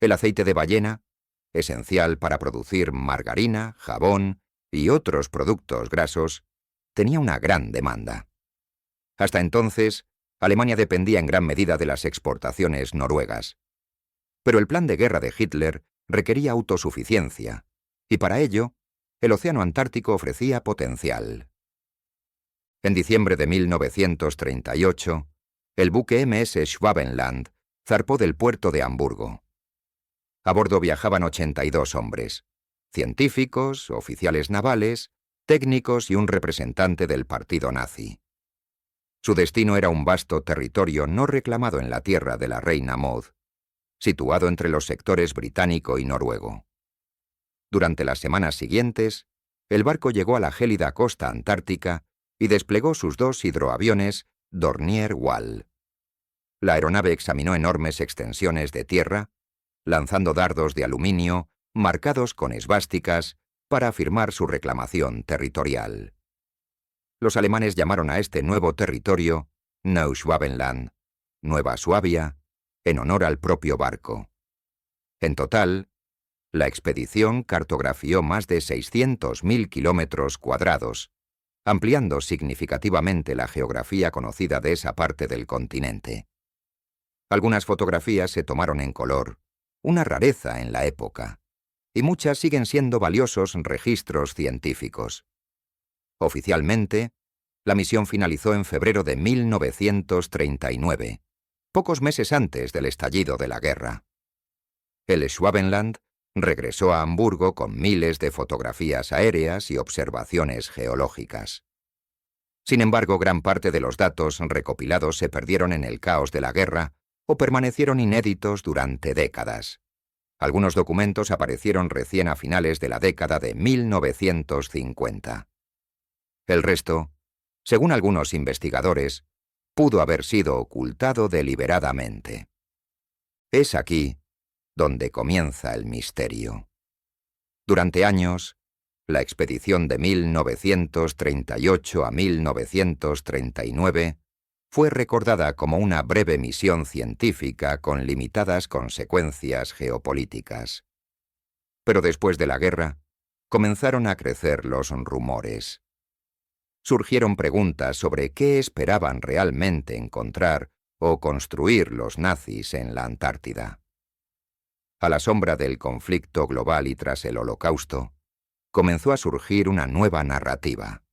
El aceite de ballena, esencial para producir margarina, jabón y otros productos grasos, tenía una gran demanda. Hasta entonces, Alemania dependía en gran medida de las exportaciones noruegas. Pero el plan de guerra de Hitler requería autosuficiencia, y para ello, el Océano Antártico ofrecía potencial. En diciembre de 1938, el buque MS Schwabenland zarpó del puerto de Hamburgo. A bordo viajaban 82 hombres, científicos, oficiales navales, técnicos y un representante del partido nazi. Su destino era un vasto territorio no reclamado en la tierra de la reina Maud, situado entre los sectores británico y noruego. Durante las semanas siguientes, el barco llegó a la gélida costa antártica y desplegó sus 2 hidroaviones Dornier Wal. La aeronave examinó enormes extensiones de tierra, lanzando dardos de aluminio marcados con esvásticas para afirmar su reclamación territorial. Los alemanes llamaron a este nuevo territorio Neuschwabenland, Nueva Suabia, en honor al propio barco. En total, la expedición cartografió más de 600.000 kilómetros cuadrados, ampliando significativamente la geografía conocida de esa parte del continente. Algunas fotografías se tomaron en color, una rareza en la época, y muchas siguen siendo valiosos registros científicos. Oficialmente, la misión finalizó en febrero de 1939, pocos meses antes del estallido de la guerra. El Schwabenland regresó a Hamburgo con miles de fotografías aéreas y observaciones geológicas. Sin embargo, gran parte de los datos recopilados se perdieron en el caos de la guerra o permanecieron inéditos durante décadas. Algunos documentos aparecieron recién a finales de la década de 1950. El resto, según algunos investigadores, pudo haber sido ocultado deliberadamente. Es aquí donde comienza el misterio. Durante años, la expedición de 1938 a 1939 fue recordada como una breve misión científica con limitadas consecuencias geopolíticas. Pero después de la guerra, comenzaron a crecer los rumores. Surgieron preguntas sobre qué esperaban realmente encontrar o construir los nazis en la Antártida. A la sombra del conflicto global y tras el Holocausto, comenzó a surgir una nueva narrativa.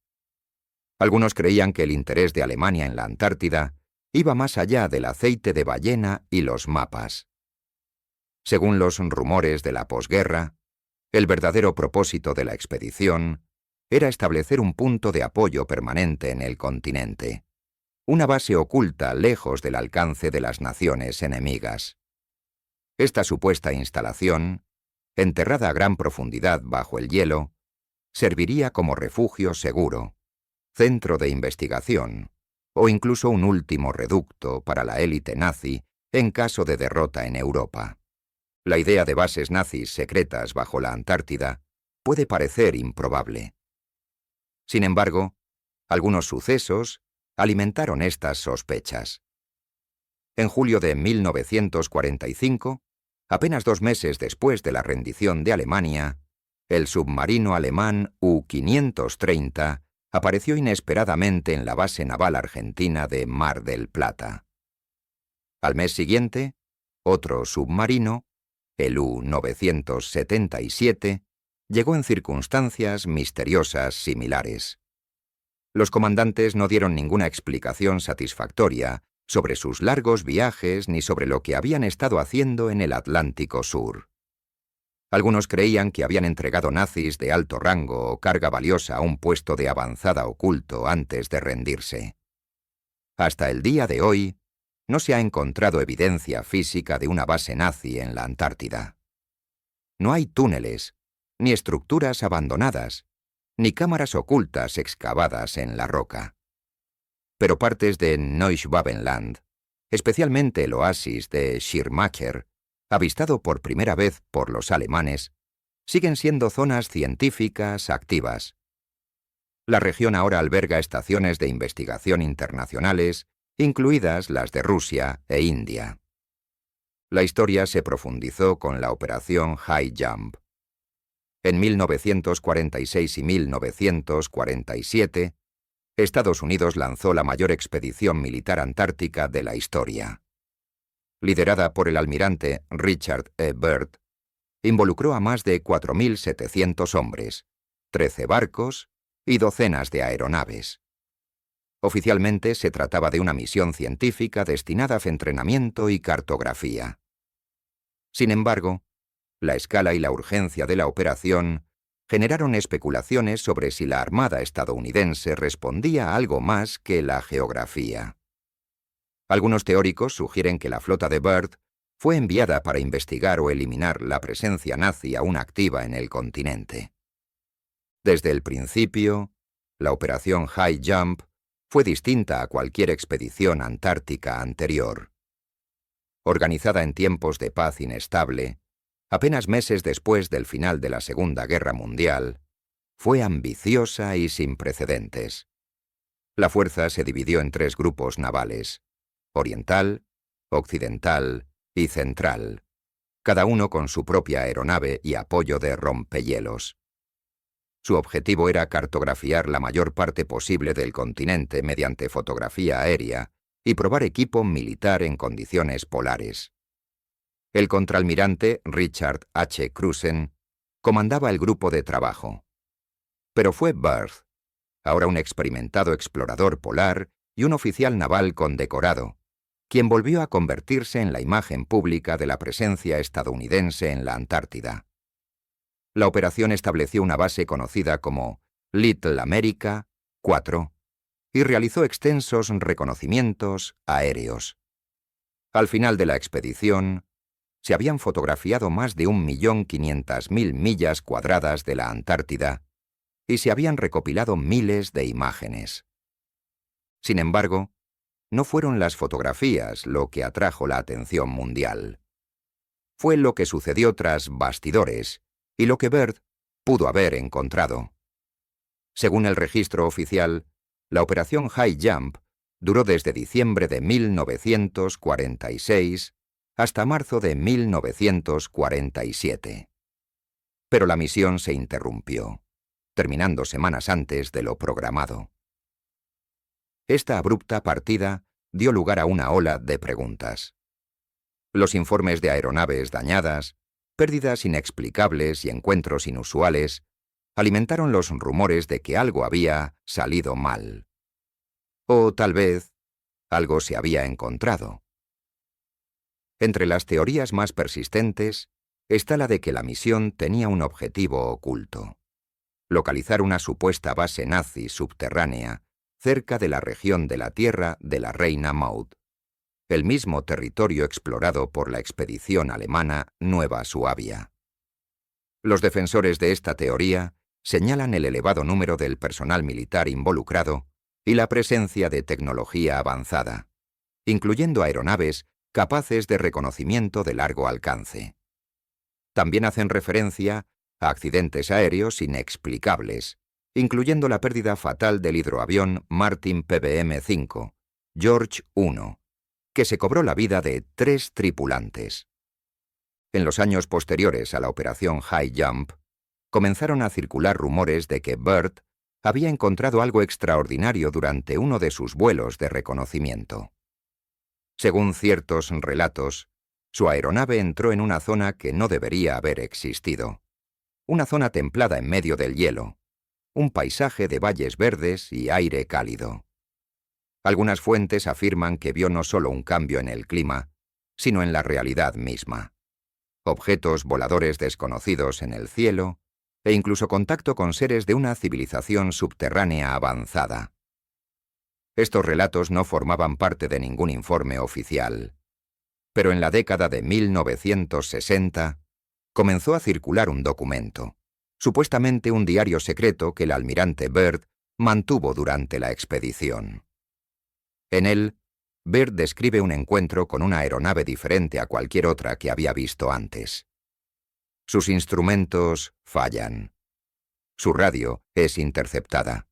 Algunos creían que el interés de Alemania en la Antártida iba más allá del aceite de ballena y los mapas. Según los rumores de la posguerra, el verdadero propósito de la expedición era establecer un punto de apoyo permanente en el continente, una base oculta lejos del alcance de las naciones enemigas. Esta supuesta instalación, enterrada a gran profundidad bajo el hielo, serviría como refugio seguro, centro de investigación o incluso un último reducto para la élite nazi en caso de derrota en Europa. La idea de bases nazis secretas bajo la Antártida puede parecer improbable. Sin embargo, algunos sucesos alimentaron estas sospechas. En julio de 1945, apenas 2 meses después de la rendición de Alemania, el submarino alemán U-530 apareció inesperadamente en la base naval argentina de Mar del Plata. Al mes siguiente, otro submarino, el U-977, llegó en circunstancias misteriosas similares. Los comandantes no dieron ninguna explicación satisfactoria sobre sus largos viajes ni sobre lo que habían estado haciendo en el Atlántico Sur. Algunos creían que habían entregado nazis de alto rango o carga valiosa a un puesto de avanzada oculto antes de rendirse. Hasta el día de hoy, no se ha encontrado evidencia física de una base nazi en la Antártida. No hay túneles, ni estructuras abandonadas, ni cámaras ocultas excavadas en la roca. Pero partes de Neuschwabenland, especialmente el oasis de Schirmacher, avistado por primera vez por los alemanes, siguen siendo zonas científicas activas. La región ahora alberga estaciones de investigación internacionales, incluidas las de Rusia e India. La historia se profundizó con la operación High Jump. En 1946 y 1947, Estados Unidos lanzó la mayor expedición militar antártica de la historia. Liderada por el almirante Richard E. Byrd, involucró a más de 4.700 hombres, 13 barcos y docenas de aeronaves. Oficialmente se trataba de una misión científica destinada a entrenamiento y cartografía. Sin embargo, la escala y la urgencia de la operación generaron especulaciones sobre si la Armada estadounidense respondía a algo más que la geografía. Algunos teóricos sugieren que la flota de Byrd fue enviada para investigar o eliminar la presencia nazi aún activa en el continente. Desde el principio, la operación High Jump fue distinta a cualquier expedición antártica anterior. Organizada en tiempos de paz inestable, apenas meses después del final de la Segunda Guerra Mundial, fue ambiciosa y sin precedentes. La fuerza se dividió en 3 grupos navales: oriental, occidental y central, cada uno con su propia aeronave y apoyo de rompehielos. Su objetivo era cartografiar la mayor parte posible del continente mediante fotografía aérea y probar equipo militar en condiciones polares. El contraalmirante Richard H. Cruzen comandaba el grupo de trabajo. Pero fue Byrd, ahora un experimentado explorador polar y un oficial naval condecorado, quien volvió a convertirse en la imagen pública de la presencia estadounidense en la Antártida. La operación estableció una base conocida como Little America 4 y realizó extensos reconocimientos aéreos. Al final de la expedición, se habían fotografiado más de 1.500.000 millas cuadradas de la Antártida y se habían recopilado miles de imágenes. Sin embargo, no fueron las fotografías lo que atrajo la atención mundial. Fue lo que sucedió tras bastidores y lo que Byrd pudo haber encontrado. Según el registro oficial, la operación High Jump duró desde diciembre de 1946 hasta marzo de 1947. Pero la misión se interrumpió, terminando semanas antes de lo programado. Esta abrupta partida dio lugar a una ola de preguntas. Los informes de aeronaves dañadas, pérdidas inexplicables y encuentros inusuales alimentaron los rumores de que algo había salido mal. O tal vez algo se había encontrado. Entre las teorías más persistentes está la de que la misión tenía un objetivo oculto: localizar una supuesta base nazi subterránea cerca de la región de la Tierra de la Reina Maud, el mismo territorio explorado por la expedición alemana Nueva Suabia. Los defensores de esta teoría señalan el elevado número del personal militar involucrado y la presencia de tecnología avanzada, incluyendo aeronaves capaces de reconocimiento de largo alcance. También hacen referencia a accidentes aéreos inexplicables, incluyendo la pérdida fatal del hidroavión Martin PBM-5, George I, que se cobró la vida de 3 tripulantes. En los años posteriores a la operación High Jump, comenzaron a circular rumores de que Byrd había encontrado algo extraordinario durante uno de sus vuelos de reconocimiento. Según ciertos relatos, su aeronave entró en una zona que no debería haber existido, una zona templada en medio del hielo, un paisaje de valles verdes y aire cálido. Algunas fuentes afirman que vio no solo un cambio en el clima, sino en la realidad misma: objetos voladores desconocidos en el cielo e incluso contacto con seres de una civilización subterránea avanzada. Estos relatos no formaban parte de ningún informe oficial, pero en la década de 1960 comenzó a circular un documento, supuestamente un diario secreto que el almirante Byrd mantuvo durante la expedición. En él, Byrd describe un encuentro con una aeronave diferente a cualquier otra que había visto antes. Sus instrumentos fallan. Su radio es interceptada.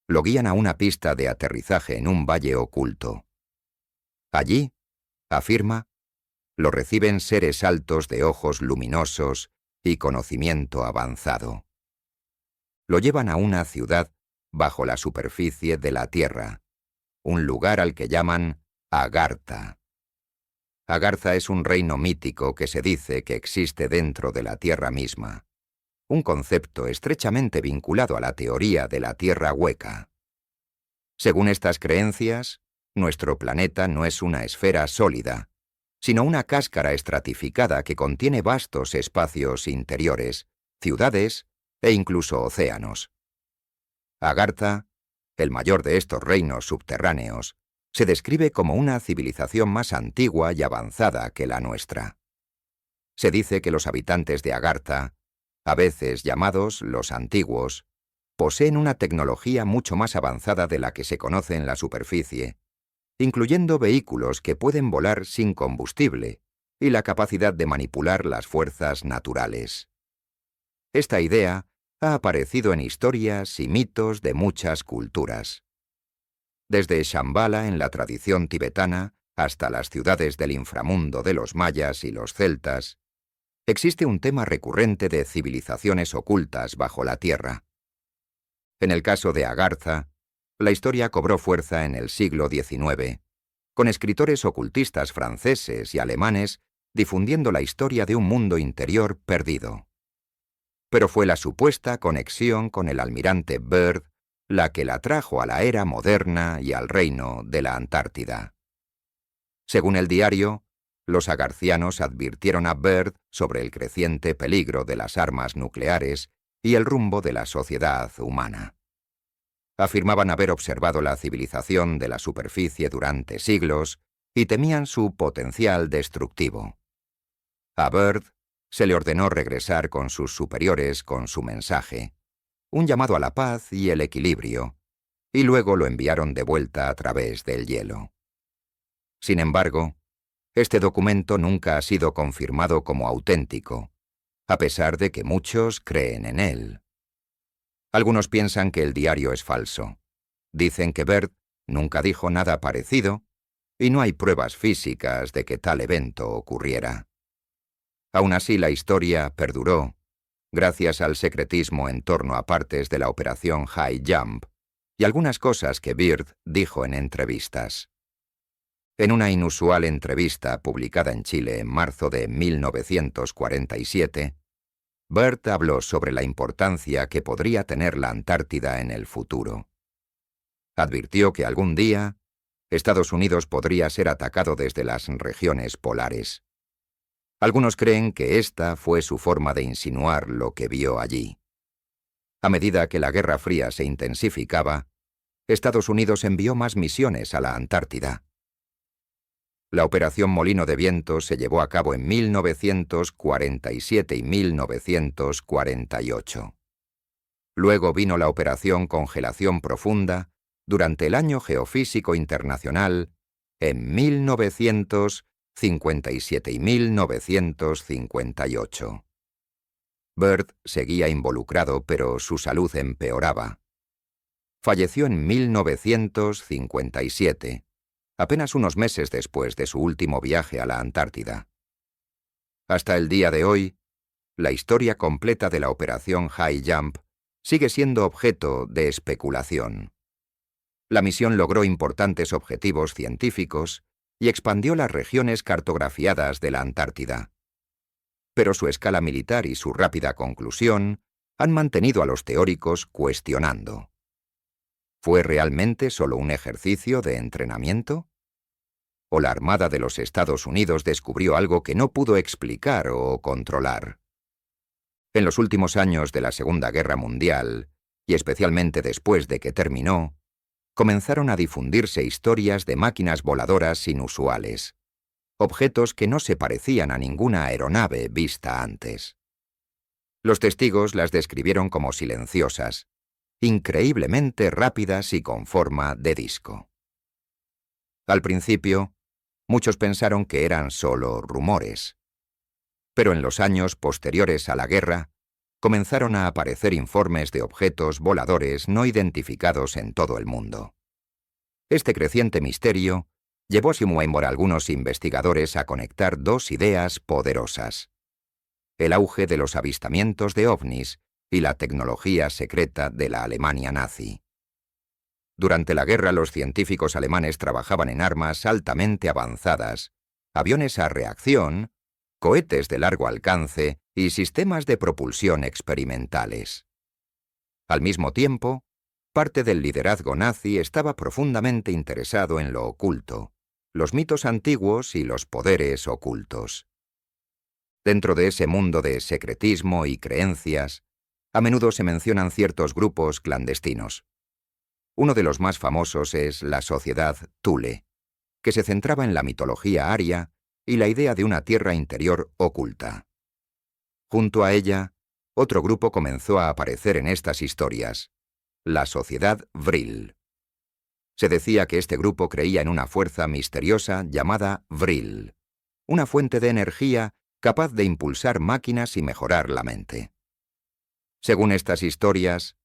Lo guían a una pista de aterrizaje en un valle oculto. Allí, afirma, lo reciben seres altos de ojos luminosos y conocimiento avanzado. Lo llevan a una ciudad bajo la superficie de la Tierra, un lugar al que llaman Agartha. Agartha es un reino mítico que se dice que existe dentro de la Tierra misma, un concepto estrechamente vinculado a la teoría de la Tierra hueca. Según estas creencias, nuestro planeta no es una esfera sólida, sino una cáscara estratificada que contiene vastos espacios interiores, ciudades e incluso océanos. Agartha, el mayor de estos reinos subterráneos, se describe como una civilización más antigua y avanzada que la nuestra. Se dice que los habitantes de Agartha, a veces llamados los antiguos, poseen una tecnología mucho más avanzada de la que se conoce en la superficie, incluyendo vehículos que pueden volar sin combustible y la capacidad de manipular las fuerzas naturales. Esta idea ha aparecido en historias y mitos de muchas culturas. Desde Shambhala en la tradición tibetana hasta las ciudades del inframundo de los mayas y los celtas, existe un tema recurrente de civilizaciones ocultas bajo la tierra. En el caso de Agartha, la historia cobró fuerza en el siglo XIX, con escritores ocultistas franceses y alemanes difundiendo la historia de un mundo interior perdido. Pero fue la supuesta conexión con el almirante Byrd la que la trajo a la era moderna y al reino de la Antártida. Según el diario, los agarthianos advirtieron a Byrd sobre el creciente peligro de las armas nucleares y el rumbo de la sociedad humana. Afirmaban haber observado la civilización de la superficie durante siglos y temían su potencial destructivo. A Byrd se le ordenó regresar con sus superiores con su mensaje, un llamado a la paz y el equilibrio, y luego lo enviaron de vuelta a través del hielo. Sin embargo, este documento nunca ha sido confirmado como auténtico, a pesar de que muchos creen en él. Algunos piensan que el diario es falso. Dicen que Byrd nunca dijo nada parecido y no hay pruebas físicas de que tal evento ocurriera. Aún así, la historia perduró gracias al secretismo en torno a partes de la operación High Jump y algunas cosas que Byrd dijo en entrevistas. En una inusual entrevista publicada en Chile en marzo de 1947, Byrd habló sobre la importancia que podría tener la Antártida en el futuro. Advirtió que algún día Estados Unidos podría ser atacado desde las regiones polares. Algunos creen que esta fue su forma de insinuar lo que vio allí. A medida que la Guerra Fría se intensificaba, Estados Unidos envió más misiones a la Antártida. La Operación Molino de Viento se llevó a cabo en 1947 y 1948. Luego vino la Operación Congelación Profunda durante el Año Geofísico Internacional en 1957 y 1958. Byrd seguía involucrado, pero su salud empeoraba. Falleció en 1957. Apenas unos meses después de su último viaje a la Antártida. Hasta el día de hoy, la historia completa de la Operación High Jump sigue siendo objeto de especulación. La misión logró importantes objetivos científicos y expandió las regiones cartografiadas de la Antártida. Pero su escala militar y su rápida conclusión han mantenido a los teóricos cuestionando. ¿Fue realmente solo un ejercicio de entrenamiento? ¿O la Armada de los Estados Unidos descubrió algo que no pudo explicar o controlar? En los últimos años de la Segunda Guerra Mundial, y especialmente después de que terminó, comenzaron a difundirse historias de máquinas voladoras inusuales, objetos que no se parecían a ninguna aeronave vista antes. Los testigos las describieron como silenciosas, increíblemente rápidas y con forma de disco. Al principio, muchos pensaron que eran solo rumores. Pero en los años posteriores a la guerra, comenzaron a aparecer informes de objetos voladores no identificados en todo el mundo. Este creciente misterio llevó a algunos investigadores a conectar dos ideas poderosas: el auge de los avistamientos de ovnis y la tecnología secreta de la Alemania nazi. Durante la guerra los científicos alemanes trabajaban en armas altamente avanzadas, aviones a reacción, cohetes de largo alcance y sistemas de propulsión experimentales. Al mismo tiempo, parte del liderazgo nazi estaba profundamente interesado en lo oculto, los mitos antiguos y los poderes ocultos. Dentro de ese mundo de secretismo y creencias, a menudo se mencionan ciertos grupos clandestinos. Uno de los más famosos es la Sociedad Thule, que se centraba en la mitología aria y la idea de una tierra interior oculta. Junto a ella, otro grupo comenzó a aparecer en estas historias, la Sociedad Vril. Se decía que este grupo creía en una fuerza misteriosa llamada Vril, una fuente de energía capaz de impulsar máquinas y mejorar la mente. Según estas historias,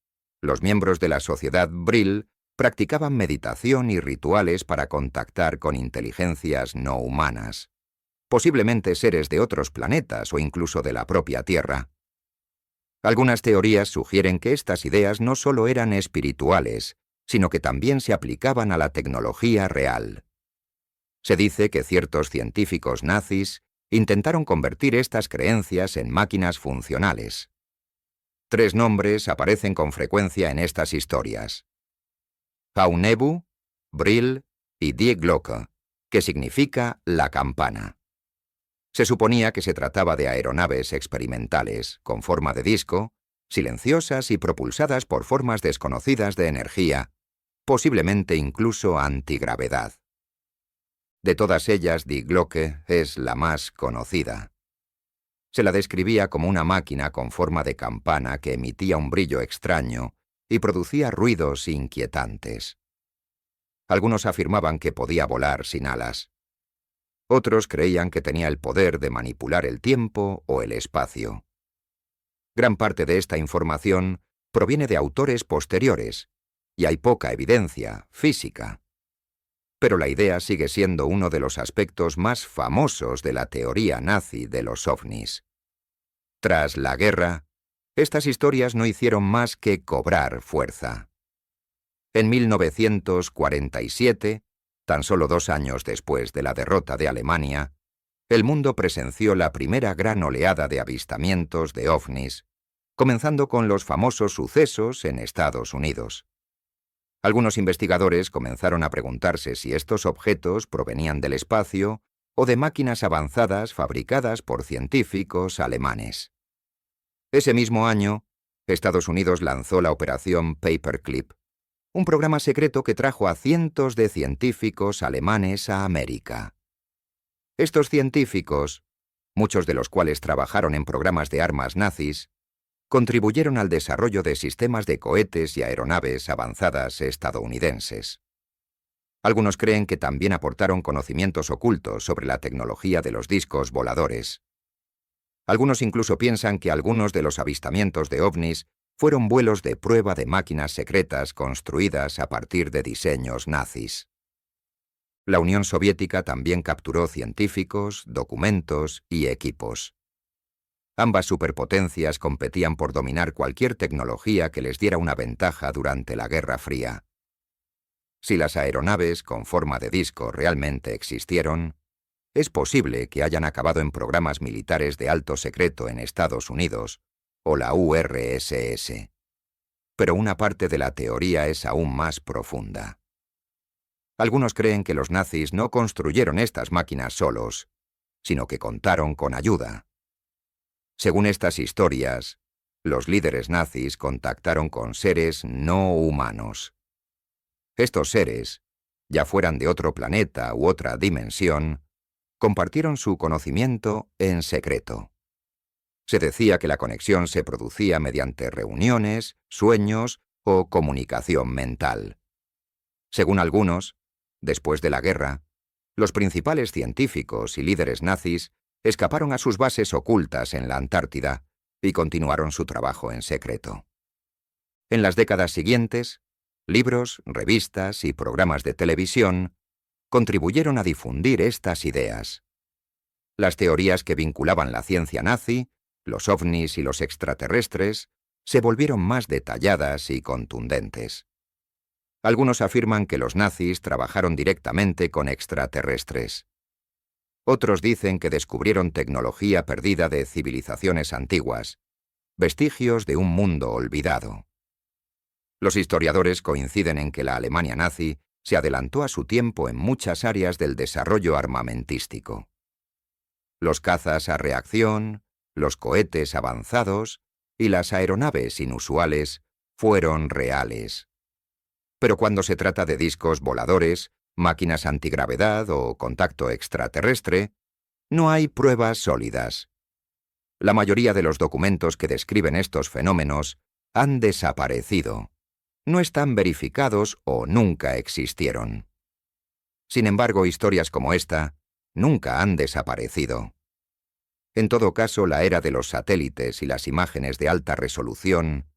los miembros de la Sociedad Vril practicaban meditación y rituales para contactar con inteligencias no humanas, posiblemente seres de otros planetas o incluso de la propia Tierra. Algunas teorías sugieren que estas ideas no solo eran espirituales, sino que también se aplicaban a la tecnología real. Se dice que ciertos científicos nazis intentaron convertir estas creencias en máquinas funcionales. 3 nombres aparecen con frecuencia en estas historias: Haunebu, Vril y Die Glocke, que significa la campana. Se suponía que se trataba de aeronaves experimentales, con forma de disco, silenciosas y propulsadas por formas desconocidas de energía, posiblemente incluso antigravedad. De todas ellas, Die Glocke es la más conocida. Se la describía como una máquina con forma de campana que emitía un brillo extraño y producía ruidos inquietantes. Algunos afirmaban que podía volar sin alas. Otros creían que tenía el poder de manipular el tiempo o el espacio. Gran parte de esta información proviene de autores posteriores, y hay poca evidencia física. Pero la idea sigue siendo uno de los aspectos más famosos de la teoría nazi de los ovnis. Tras la guerra, estas historias no hicieron más que cobrar fuerza. En 1947, tan solo 2 años después de la derrota de Alemania, el mundo presenció la primera gran oleada de avistamientos de ovnis, comenzando con los famosos sucesos en Estados Unidos. Algunos investigadores comenzaron a preguntarse si estos objetos provenían del espacio o de máquinas avanzadas fabricadas por científicos alemanes. Ese mismo año, Estados Unidos lanzó la Operación Paperclip, un programa secreto que trajo a cientos de científicos alemanes a América. Estos científicos, muchos de los cuales trabajaron en programas de armas nazis, contribuyeron al desarrollo de sistemas de cohetes y aeronaves avanzadas estadounidenses. Algunos creen que también aportaron conocimientos ocultos sobre la tecnología de los discos voladores. Algunos incluso piensan que algunos de los avistamientos de ovnis fueron vuelos de prueba de máquinas secretas construidas a partir de diseños nazis. La Unión Soviética también capturó científicos, documentos y equipos. Ambas superpotencias competían por dominar cualquier tecnología que les diera una ventaja durante la Guerra Fría. Si las aeronaves con forma de disco realmente existieron, es posible que hayan acabado en programas militares de alto secreto en Estados Unidos o la URSS. Pero una parte de la teoría es aún más profunda. Algunos creen que los nazis no construyeron estas máquinas solos, sino que contaron con ayuda. Según estas historias, los líderes nazis contactaron con seres no humanos. Estos seres, ya fueran de otro planeta u otra dimensión, compartieron su conocimiento en secreto. Se decía que la conexión se producía mediante reuniones, sueños o comunicación mental. Según algunos, después de la guerra, los principales científicos y líderes nazis escaparon a sus bases ocultas en la Antártida y continuaron su trabajo en secreto. En las décadas siguientes, libros, revistas y programas de televisión contribuyeron a difundir estas ideas. Las teorías que vinculaban la ciencia nazi, los ovnis y los extraterrestres se volvieron más detalladas y contundentes. Algunos afirman que los nazis trabajaron directamente con extraterrestres. Otros dicen que descubrieron tecnología perdida de civilizaciones antiguas, vestigios de un mundo olvidado. Los historiadores coinciden en que la Alemania nazi se adelantó a su tiempo en muchas áreas del desarrollo armamentístico. Los cazas a reacción, los cohetes avanzados y las aeronaves inusuales fueron reales. Pero cuando se trata de discos voladores, máquinas antigravedad o contacto extraterrestre, no hay pruebas sólidas. La mayoría de los documentos que describen estos fenómenos han desaparecido. No están verificados o nunca existieron. Sin embargo, historias como esta nunca han desaparecido. En todo caso, la era de los satélites y las imágenes de alta resolución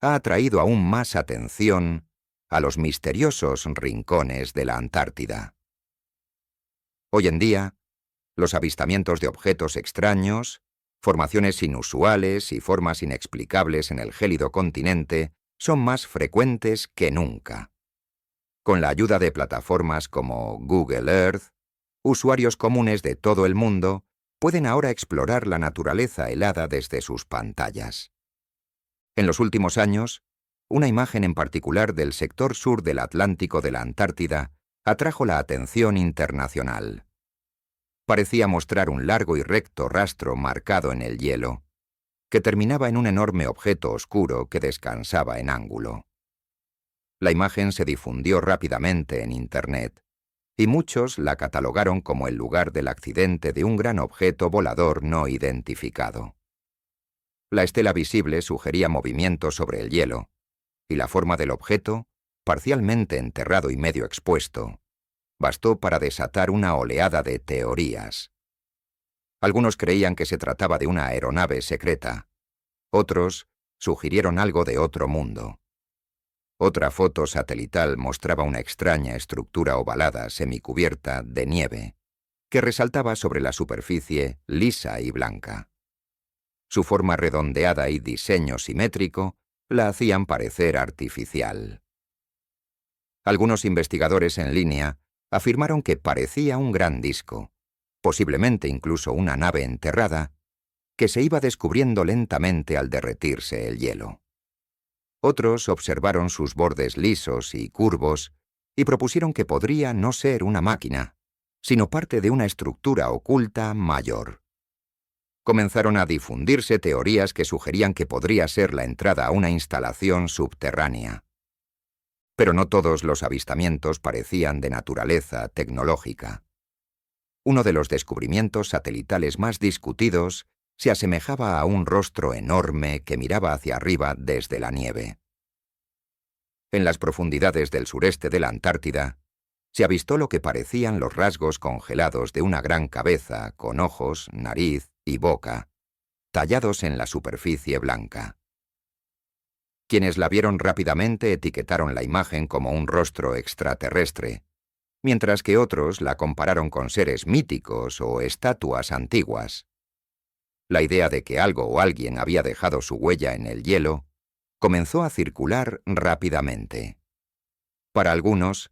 ha atraído aún más atención a los misteriosos rincones de la Antártida. Hoy en día, los avistamientos de objetos extraños, formaciones inusuales y formas inexplicables en el gélido continente son más frecuentes que nunca. Con la ayuda de plataformas como Google Earth, usuarios comunes de todo el mundo pueden ahora explorar la naturaleza helada desde sus pantallas. En los últimos años, una imagen en particular del sector sur del Atlántico de la Antártida atrajo la atención internacional. Parecía mostrar un largo y recto rastro marcado en el hielo, que terminaba en un enorme objeto oscuro que descansaba en ángulo. La imagen se difundió rápidamente en Internet, y muchos la catalogaron como el lugar del accidente de un gran objeto volador no identificado. La estela visible sugería movimiento sobre el hielo, y la forma del objeto, parcialmente enterrado y medio expuesto, bastó para desatar una oleada de teorías. Algunos creían que se trataba de una aeronave secreta. Otros sugirieron algo de otro mundo. Otra foto satelital mostraba una extraña estructura ovalada semicubierta de nieve, que resaltaba sobre la superficie lisa y blanca. Su forma redondeada y diseño simétrico la hacían parecer artificial. Algunos investigadores en línea afirmaron que parecía un gran disco, posiblemente incluso una nave enterrada, que se iba descubriendo lentamente al derretirse el hielo. Otros observaron sus bordes lisos y curvos y propusieron que podría no ser una máquina, sino parte de una estructura oculta mayor. Comenzaron a difundirse teorías que sugerían que podría ser la entrada a una instalación subterránea. Pero no todos los avistamientos parecían de naturaleza tecnológica. Uno de los descubrimientos satelitales más discutidos se asemejaba a un rostro enorme que miraba hacia arriba desde la nieve. En las profundidades del sureste de la Antártida, se avistó lo que parecían los rasgos congelados de una gran cabeza con ojos, nariz y boca, tallados en la superficie blanca. Quienes la vieron rápidamente etiquetaron la imagen como un rostro extraterrestre, mientras que otros la compararon con seres míticos o estatuas antiguas. La idea de que algo o alguien había dejado su huella en el hielo comenzó a circular rápidamente. Para algunos,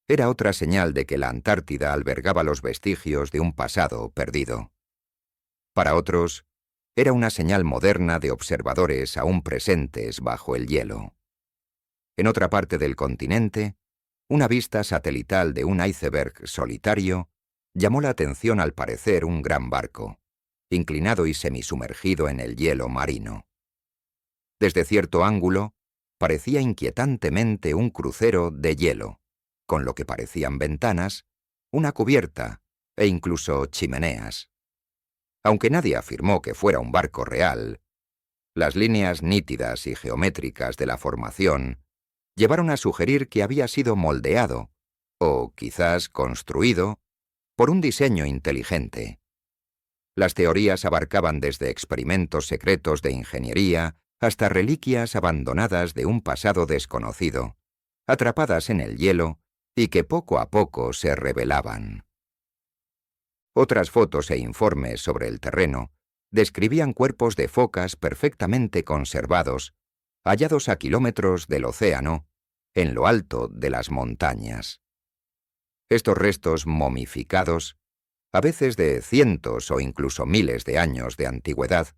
era otra señal de que la Antártida albergaba los vestigios de un pasado perdido. Para otros, era una señal moderna de observadores aún presentes bajo el hielo. En otra parte del continente, una vista satelital de un iceberg solitario llamó la atención al parecer un gran barco, inclinado y semisumergido en el hielo marino. Desde cierto ángulo, parecía inquietantemente un crucero de hielo, con lo que parecían ventanas, una cubierta e incluso chimeneas. Aunque nadie afirmó que fuera un barco real, las líneas nítidas y geométricas de la formación llevaron a sugerir que había sido moldeado, o quizás construido, por un diseño inteligente. Las teorías abarcaban desde experimentos secretos de ingeniería hasta reliquias abandonadas de un pasado desconocido, atrapadas en el hielo y que poco a poco se revelaban. Otras fotos e informes sobre el terreno describían cuerpos de focas perfectamente conservados, hallados a kilómetros del océano, en lo alto de las montañas. Estos restos momificados, a veces de cientos o incluso miles de años de antigüedad,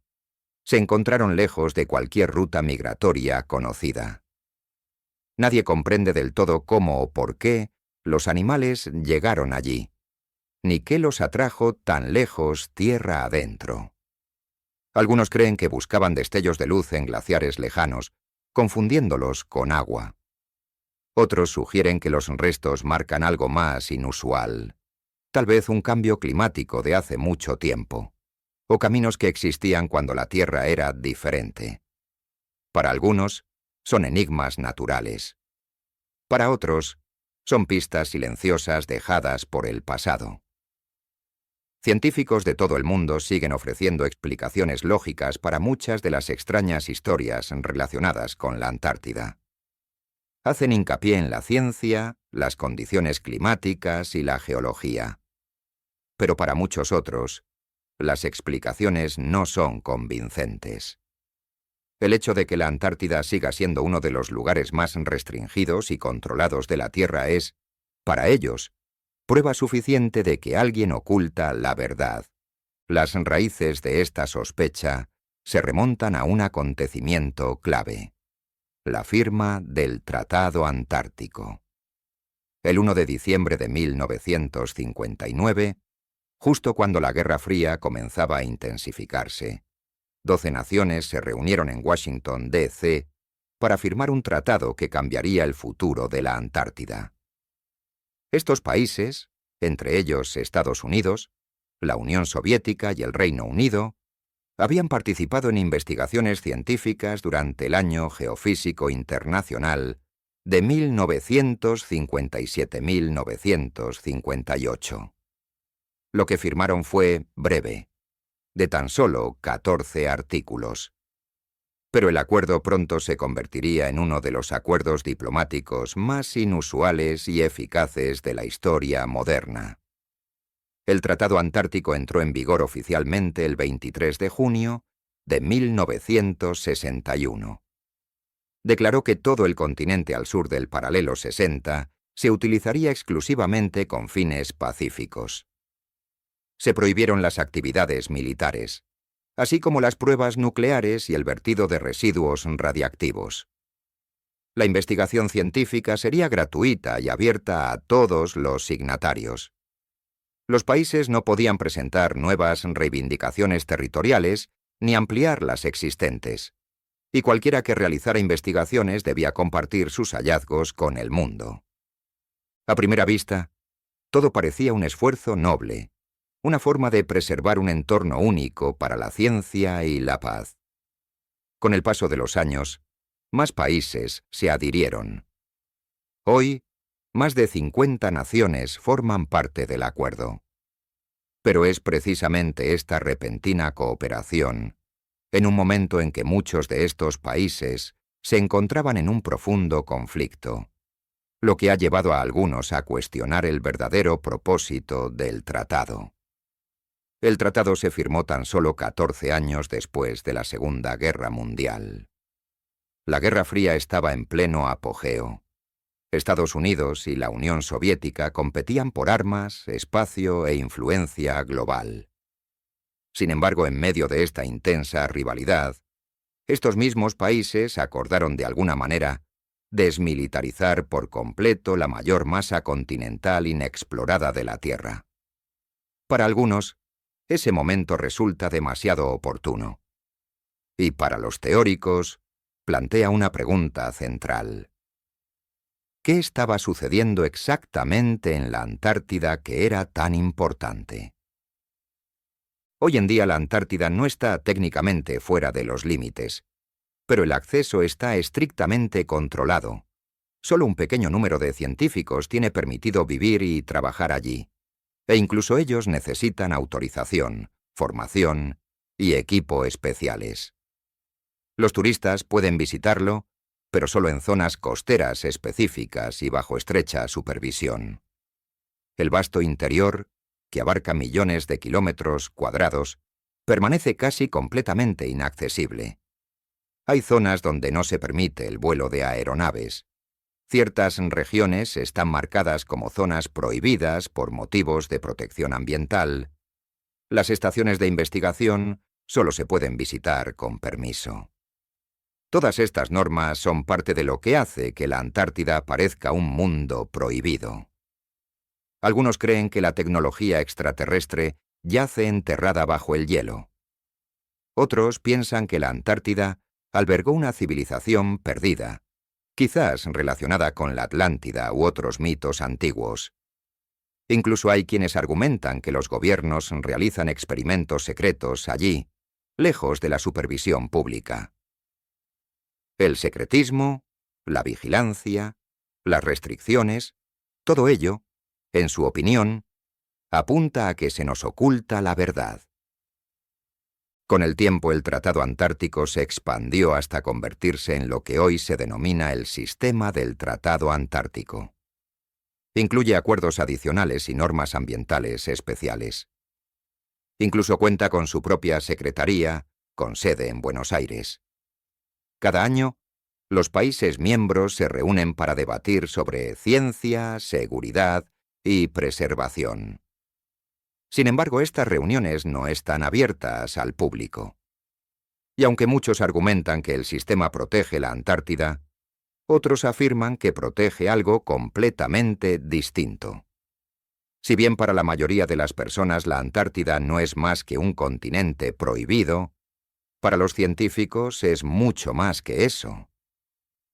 se encontraron lejos de cualquier ruta migratoria conocida. Nadie comprende del todo cómo o por qué los animales llegaron allí, ni qué los atrajo tan lejos tierra adentro. Algunos creen que buscaban destellos de luz en glaciares lejanos, confundiéndolos con agua. Otros sugieren que los restos marcan algo más inusual, tal vez un cambio climático de hace mucho tiempo, o caminos que existían cuando la Tierra era diferente. Para algunos, son enigmas naturales. Para otros, son pistas silenciosas dejadas por el pasado. Científicos de todo el mundo siguen ofreciendo explicaciones lógicas para muchas de las extrañas historias relacionadas con la Antártida. Hacen hincapié en la ciencia, las condiciones climáticas y la geología. Pero para muchos otros, las explicaciones no son convincentes. El hecho de que la Antártida siga siendo uno de los lugares más restringidos y controlados de la Tierra es, para ellos, prueba suficiente de que alguien oculta la verdad. Las raíces de esta sospecha se remontan a un acontecimiento clave: la firma del Tratado Antártico. El 1 de diciembre de 1959, justo cuando la Guerra Fría comenzaba a intensificarse, 12 naciones se reunieron en Washington, D.C., para firmar un tratado que cambiaría el futuro de la Antártida. Estos países, entre ellos Estados Unidos, la Unión Soviética y el Reino Unido, habían participado en investigaciones científicas durante el Año Geofísico Internacional de 1957-1958. Lo que firmaron fue breve, de tan solo 14 artículos. Pero el acuerdo pronto se convertiría en uno de los acuerdos diplomáticos más inusuales y eficaces de la historia moderna. El Tratado Antártico entró en vigor oficialmente el 23 de junio de 1961. Declaró que todo el continente al sur del paralelo 60 se utilizaría exclusivamente con fines pacíficos. Se prohibieron las actividades militares, así como las pruebas nucleares y el vertido de residuos radiactivos. La investigación científica sería gratuita y abierta a todos los signatarios. Los países no podían presentar nuevas reivindicaciones territoriales ni ampliar las existentes, y cualquiera que realizara investigaciones debía compartir sus hallazgos con el mundo. A primera vista, todo parecía un esfuerzo noble, una forma de preservar un entorno único para la ciencia y la paz. Con el paso de los años, más países se adhirieron. Hoy, más de 50 naciones forman parte del acuerdo. Pero es precisamente esta repentina cooperación, en un momento en que muchos de estos países se encontraban en un profundo conflicto, lo que ha llevado a algunos a cuestionar el verdadero propósito del tratado. El tratado se firmó tan solo 14 años después de la Segunda Guerra Mundial. La Guerra Fría estaba en pleno apogeo. Estados Unidos y la Unión Soviética competían por armas, espacio e influencia global. Sin embargo, en medio de esta intensa rivalidad, estos mismos países acordaron de alguna manera desmilitarizar por completo la mayor masa continental inexplorada de la Tierra. Para algunos, ese momento resulta demasiado oportuno. Y para los teóricos, plantea una pregunta central. ¿Qué estaba sucediendo exactamente en la Antártida que era tan importante? Hoy en día la Antártida no está técnicamente fuera de los límites, pero el acceso está estrictamente controlado. Solo un pequeño número de científicos tiene permitido vivir y trabajar allí, e incluso ellos necesitan autorización, formación y equipo especiales. Los turistas pueden visitarlo, pero solo en zonas costeras específicas y bajo estrecha supervisión. El vasto interior, que abarca millones de kilómetros cuadrados, permanece casi completamente inaccesible. Hay zonas donde no se permite el vuelo de aeronaves, Ciertas regiones están marcadas como zonas prohibidas por motivos de protección ambiental. Las estaciones de investigación solo se pueden visitar con permiso. Todas estas normas son parte de lo que hace que la Antártida parezca un mundo prohibido. Algunos creen que la tecnología extraterrestre yace enterrada bajo el hielo. Otros piensan que la Antártida albergó una civilización perdida, quizás relacionada con la Atlántida u otros mitos antiguos. Incluso hay quienes argumentan que los gobiernos realizan experimentos secretos allí, lejos de la supervisión pública. El secretismo, la vigilancia, las restricciones, todo ello, en su opinión, apunta a que se nos oculta la verdad. Con el tiempo el Tratado Antártico se expandió hasta convertirse en lo que hoy se denomina el Sistema del Tratado Antártico. Incluye acuerdos adicionales y normas ambientales especiales. Incluso cuenta con su propia secretaría, con sede en Buenos Aires. Cada año, los países miembros se reúnen para debatir sobre ciencia, seguridad y preservación. Sin embargo, estas reuniones no están abiertas al público. Y aunque muchos argumentan que el sistema protege la Antártida, otros afirman que protege algo completamente distinto. Si bien para la mayoría de las personas la Antártida no es más que un continente prohibido, para los científicos es mucho más que eso.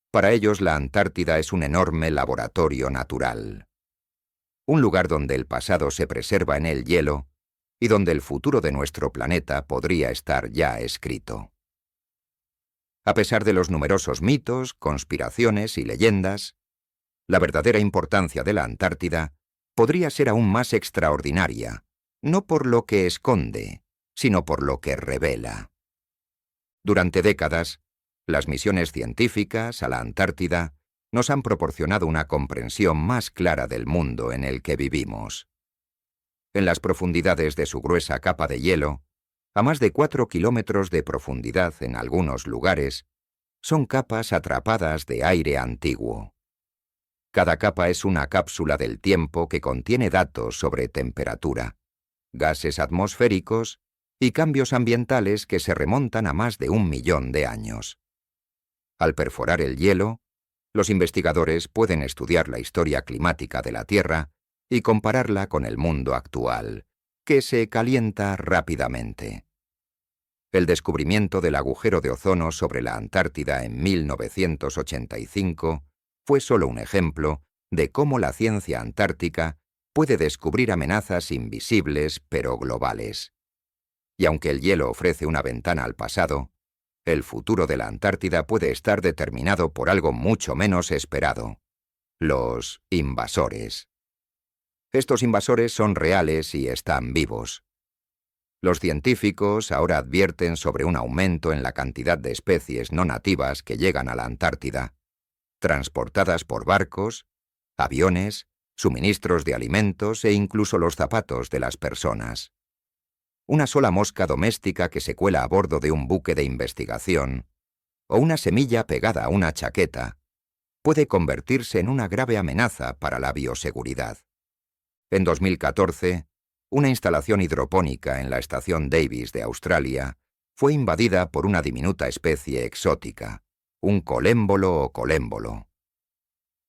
Para ellos la Antártida es un enorme laboratorio natural. Un lugar donde el pasado se preserva en el hielo y donde el futuro de nuestro planeta podría estar ya escrito. A pesar de los numerosos mitos, conspiraciones y leyendas, la verdadera importancia de la Antártida podría ser aún más extraordinaria, no por lo que esconde, sino por lo que revela. Durante décadas, las misiones científicas a la Antártida nos han proporcionado una comprensión más clara del mundo en el que vivimos. En las profundidades de su gruesa capa de hielo, a más de 4 kilómetros de profundidad en algunos lugares, son capas atrapadas de aire antiguo. Cada capa es una cápsula del tiempo que contiene datos sobre temperatura, gases atmosféricos y cambios ambientales que se remontan a más de 1 millón de años. Al perforar el hielo, los investigadores pueden estudiar la historia climática de la Tierra y compararla con el mundo actual, que se calienta rápidamente. El descubrimiento del agujero de ozono sobre la Antártida en 1985 fue solo un ejemplo de cómo la ciencia antártica puede descubrir amenazas invisibles pero globales. Y aunque el hielo ofrece una ventana al pasado, el futuro de la Antártida puede estar determinado por algo mucho menos esperado: los invasores. Estos invasores son reales y están vivos. Los científicos ahora advierten sobre un aumento en la cantidad de especies no nativas que llegan a la Antártida, transportadas por barcos, aviones, suministros de alimentos e incluso los zapatos de las personas. Una sola mosca doméstica que se cuela a bordo de un buque de investigación, o una semilla pegada a una chaqueta, puede convertirse en una grave amenaza para la bioseguridad. En 2014, una instalación hidropónica en la estación Davis de Australia fue invadida por una diminuta especie exótica, un colémbolo o colémbolo.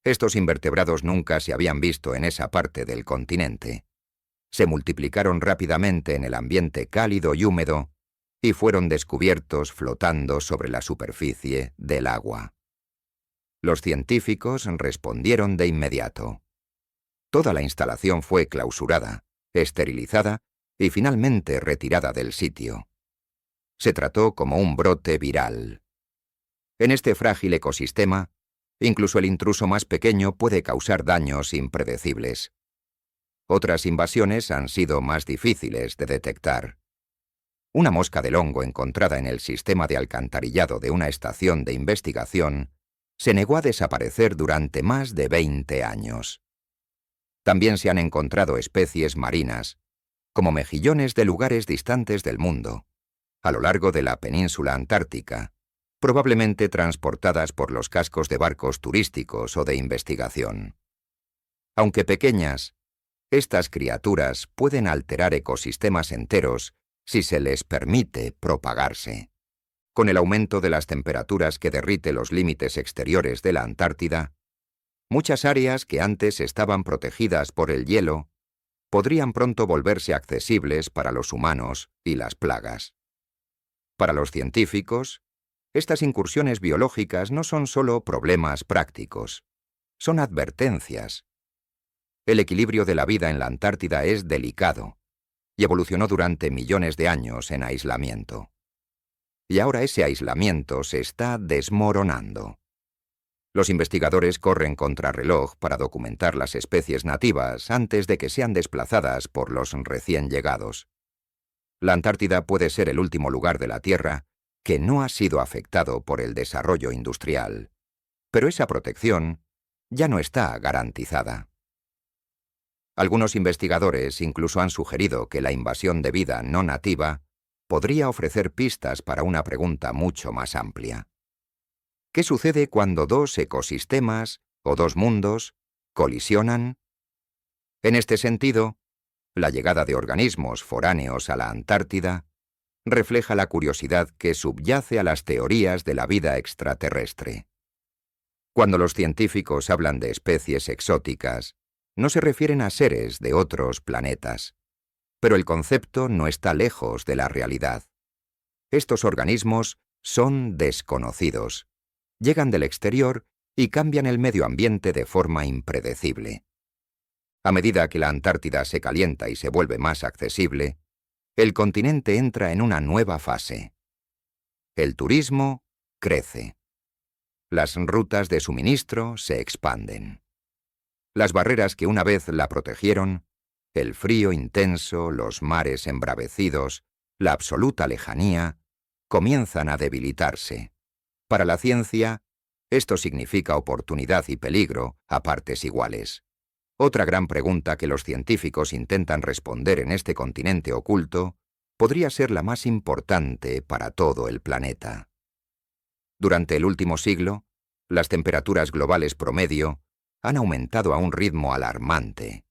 Estos invertebrados nunca se habían visto en esa parte del continente. Se multiplicaron rápidamente en el ambiente cálido y húmedo y fueron descubiertos flotando sobre la superficie del agua. Los científicos respondieron de inmediato. Toda la instalación fue clausurada, esterilizada y finalmente retirada del sitio. Se trató como un brote viral. En este frágil ecosistema, incluso el intruso más pequeño puede causar daños impredecibles. Otras invasiones han sido más difíciles de detectar. Una mosca del hongo encontrada en el sistema de alcantarillado de una estación de investigación se negó a desaparecer durante más de 20 años. También se han encontrado especies marinas, como mejillones de lugares distantes del mundo, a lo largo de la península antártica, probablemente transportadas por los cascos de barcos turísticos o de investigación. Aunque pequeñas, estas criaturas pueden alterar ecosistemas enteros si se les permite propagarse. Con el aumento de las temperaturas que derrite los límites exteriores de la Antártida, muchas áreas que antes estaban protegidas por el hielo podrían pronto volverse accesibles para los humanos y las plagas. Para los científicos, estas incursiones biológicas no son solo problemas prácticos, son advertencias. El equilibrio de la vida en la Antártida es delicado y evolucionó durante millones de años en aislamiento. Y ahora ese aislamiento se está desmoronando. Los investigadores corren contrarreloj para documentar las especies nativas antes de que sean desplazadas por los recién llegados. La Antártida puede ser el último lugar de la Tierra que no ha sido afectado por el desarrollo industrial, pero esa protección ya no está garantizada. Algunos investigadores incluso han sugerido que la invasión de vida no nativa podría ofrecer pistas para una pregunta mucho más amplia. ¿Qué sucede cuando dos ecosistemas o dos mundos colisionan? En este sentido, la llegada de organismos foráneos a la Antártida refleja la curiosidad que subyace a las teorías de la vida extraterrestre. Cuando los científicos hablan de especies exóticas, no se refieren a seres de otros planetas, pero el concepto no está lejos de la realidad. Estos organismos son desconocidos, llegan del exterior y cambian el medio ambiente de forma impredecible. A medida que la Antártida se calienta y se vuelve más accesible, el continente entra en una nueva fase. El turismo crece. Las rutas de suministro se expanden. Las barreras que una vez la protegieron, el frío intenso, los mares embravecidos, la absoluta lejanía, comienzan a debilitarse. Para la ciencia, esto significa oportunidad y peligro a partes iguales. Otra gran pregunta que los científicos intentan responder en este continente oculto podría ser la más importante para todo el planeta. Durante el último siglo, las temperaturas globales promedio han aumentado a un ritmo alarmante,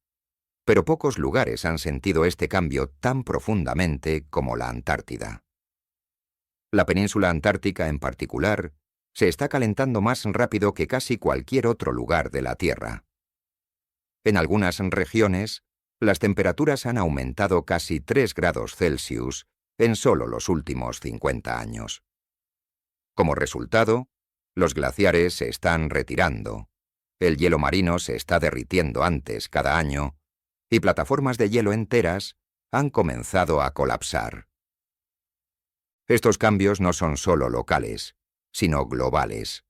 pero pocos lugares han sentido este cambio tan profundamente como la Antártida. La península antártica en particular se está calentando más rápido que casi cualquier otro lugar de la Tierra. En algunas regiones, las temperaturas han aumentado casi 3 grados Celsius en solo los últimos 50 años. Como resultado, los glaciares se están retirando, el hielo marino se está derritiendo antes cada año, y plataformas de hielo enteras han comenzado a colapsar. Estos cambios no son solo locales, sino globales.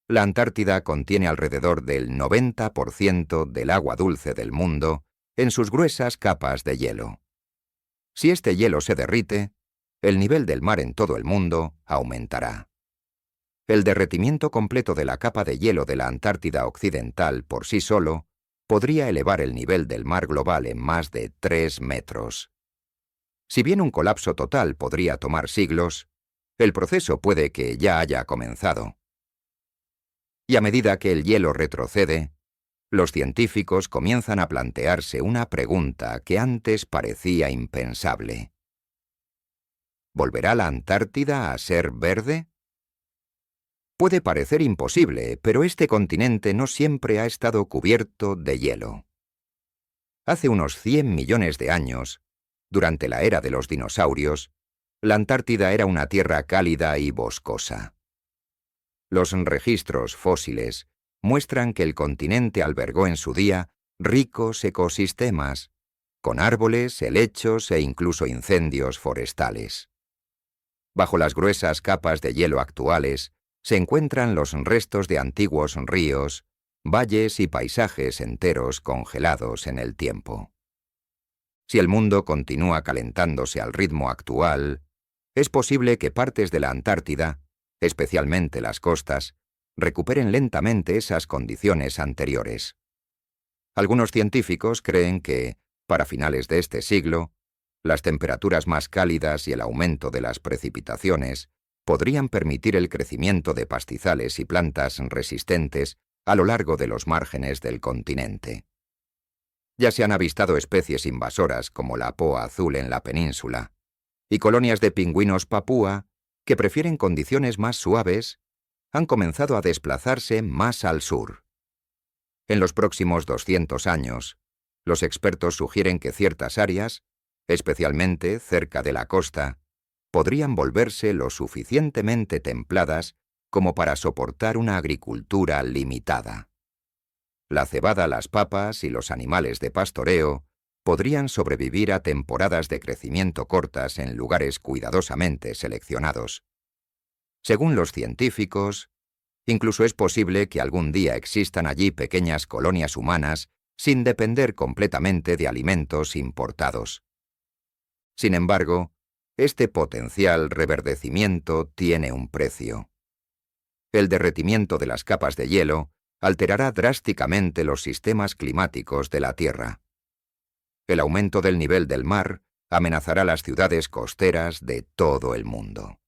La Antártida contiene alrededor del 90% del agua dulce del mundo en sus gruesas capas de hielo. Si este hielo se derrite, el nivel del mar en todo el mundo aumentará. El derretimiento completo de la capa de hielo de la Antártida Occidental por sí solo podría elevar el nivel del mar global en más de 3 metros. Si bien un colapso total podría tomar siglos, el proceso puede que ya haya comenzado. Y a medida que el hielo retrocede, los científicos comienzan a plantearse una pregunta que antes parecía impensable. ¿Volverá la Antártida a ser verde? Puede parecer imposible, pero este continente no siempre ha estado cubierto de hielo. Hace unos 100 millones de años, durante la era de los dinosaurios, la Antártida era una tierra cálida y boscosa. Los registros fósiles muestran que el continente albergó en su día ricos ecosistemas, con árboles, helechos e incluso incendios forestales. Bajo las gruesas capas de hielo actuales se encuentran los restos de antiguos ríos, valles y paisajes enteros congelados en el tiempo. Si el mundo continúa calentándose al ritmo actual, es posible que partes de la Antártida, especialmente las costas, recuperen lentamente esas condiciones anteriores. Algunos científicos creen que, para finales de este siglo, las temperaturas más cálidas y el aumento de las precipitaciones podrían permitir el crecimiento de pastizales y plantas resistentes a lo largo de los márgenes del continente. Ya se han avistado especies invasoras como la poa azul en la península y colonias de pingüinos papúa que prefieren condiciones más suaves han comenzado a desplazarse más al sur. En los próximos 200 años, los expertos sugieren que ciertas áreas, especialmente cerca de la costa, podrían volverse lo suficientemente templadas como para soportar una agricultura limitada. La cebada, las papas y los animales de pastoreo podrían sobrevivir a temporadas de crecimiento cortas en lugares cuidadosamente seleccionados. Según los científicos, incluso es posible que algún día existan allí pequeñas colonias humanas sin depender completamente de alimentos importados. Sin embargo, este potencial reverdecimiento tiene un precio. El derretimiento de las capas de hielo alterará drásticamente los sistemas climáticos de la Tierra. El aumento del nivel del mar amenazará las ciudades costeras de todo el mundo.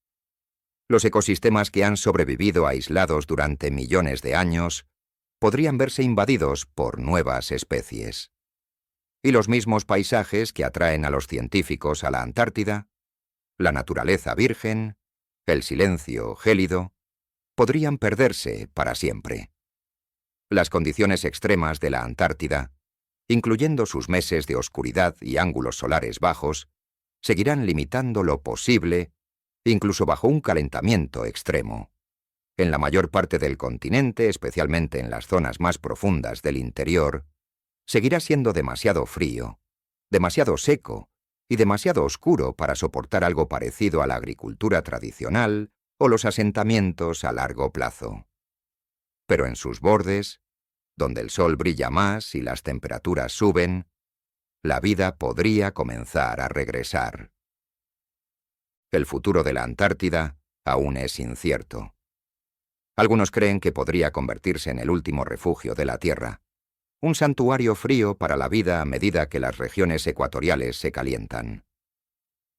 Los ecosistemas que han sobrevivido aislados durante millones de años podrían verse invadidos por nuevas especies. Y los mismos paisajes que atraen a los científicos a la Antártida, la naturaleza virgen, el silencio gélido, podrían perderse para siempre. Las condiciones extremas de la Antártida, incluyendo sus meses de oscuridad y ángulos solares bajos, seguirán limitando lo posible, incluso bajo un calentamiento extremo. En la mayor parte del continente, especialmente en las zonas más profundas del interior, seguirá siendo demasiado frío, demasiado seco y demasiado oscuro para soportar algo parecido a la agricultura tradicional o los asentamientos a largo plazo. Pero en sus bordes, donde el sol brilla más y las temperaturas suben, la vida podría comenzar a regresar. El futuro de la Antártida aún es incierto. Algunos creen que podría convertirse en el último refugio de la Tierra, un santuario frío para la vida a medida que las regiones ecuatoriales se calientan.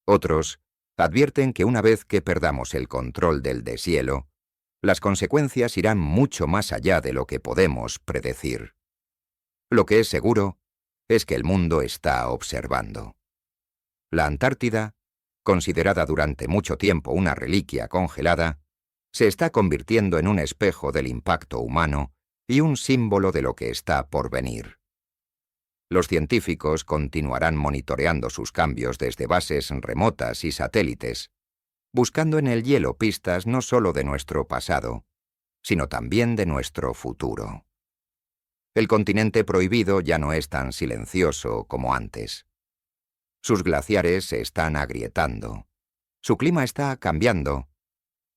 Otros advierten que una vez que perdamos el control del deshielo, las consecuencias irán mucho más allá de lo que podemos predecir. Lo que es seguro es que el mundo está observando. La Antártida, considerada durante mucho tiempo una reliquia congelada, se está convirtiendo en un espejo del impacto humano y un símbolo de lo que está por venir. Los científicos continuarán monitoreando sus cambios desde bases remotas y satélites, buscando en el hielo pistas no solo de nuestro pasado, sino también de nuestro futuro. El continente prohibido ya no es tan silencioso como antes. Sus glaciares se están agrietando, su clima está cambiando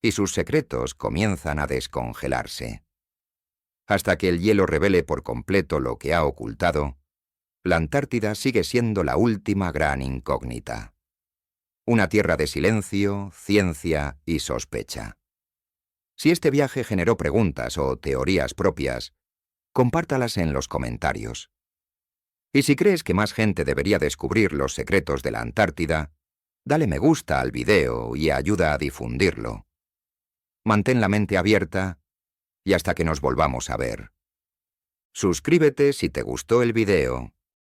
y sus secretos comienzan a descongelarse. Hasta que el hielo revele por completo lo que ha ocultado, la Antártida sigue siendo la última gran incógnita. Una tierra de silencio, ciencia y sospecha. Si este viaje generó preguntas o teorías propias, compártalas en los comentarios. Y si crees que más gente debería descubrir los secretos de la Antártida, dale me gusta al video y ayuda a difundirlo. Mantén la mente abierta y hasta que nos volvamos a ver. Suscríbete si te gustó el video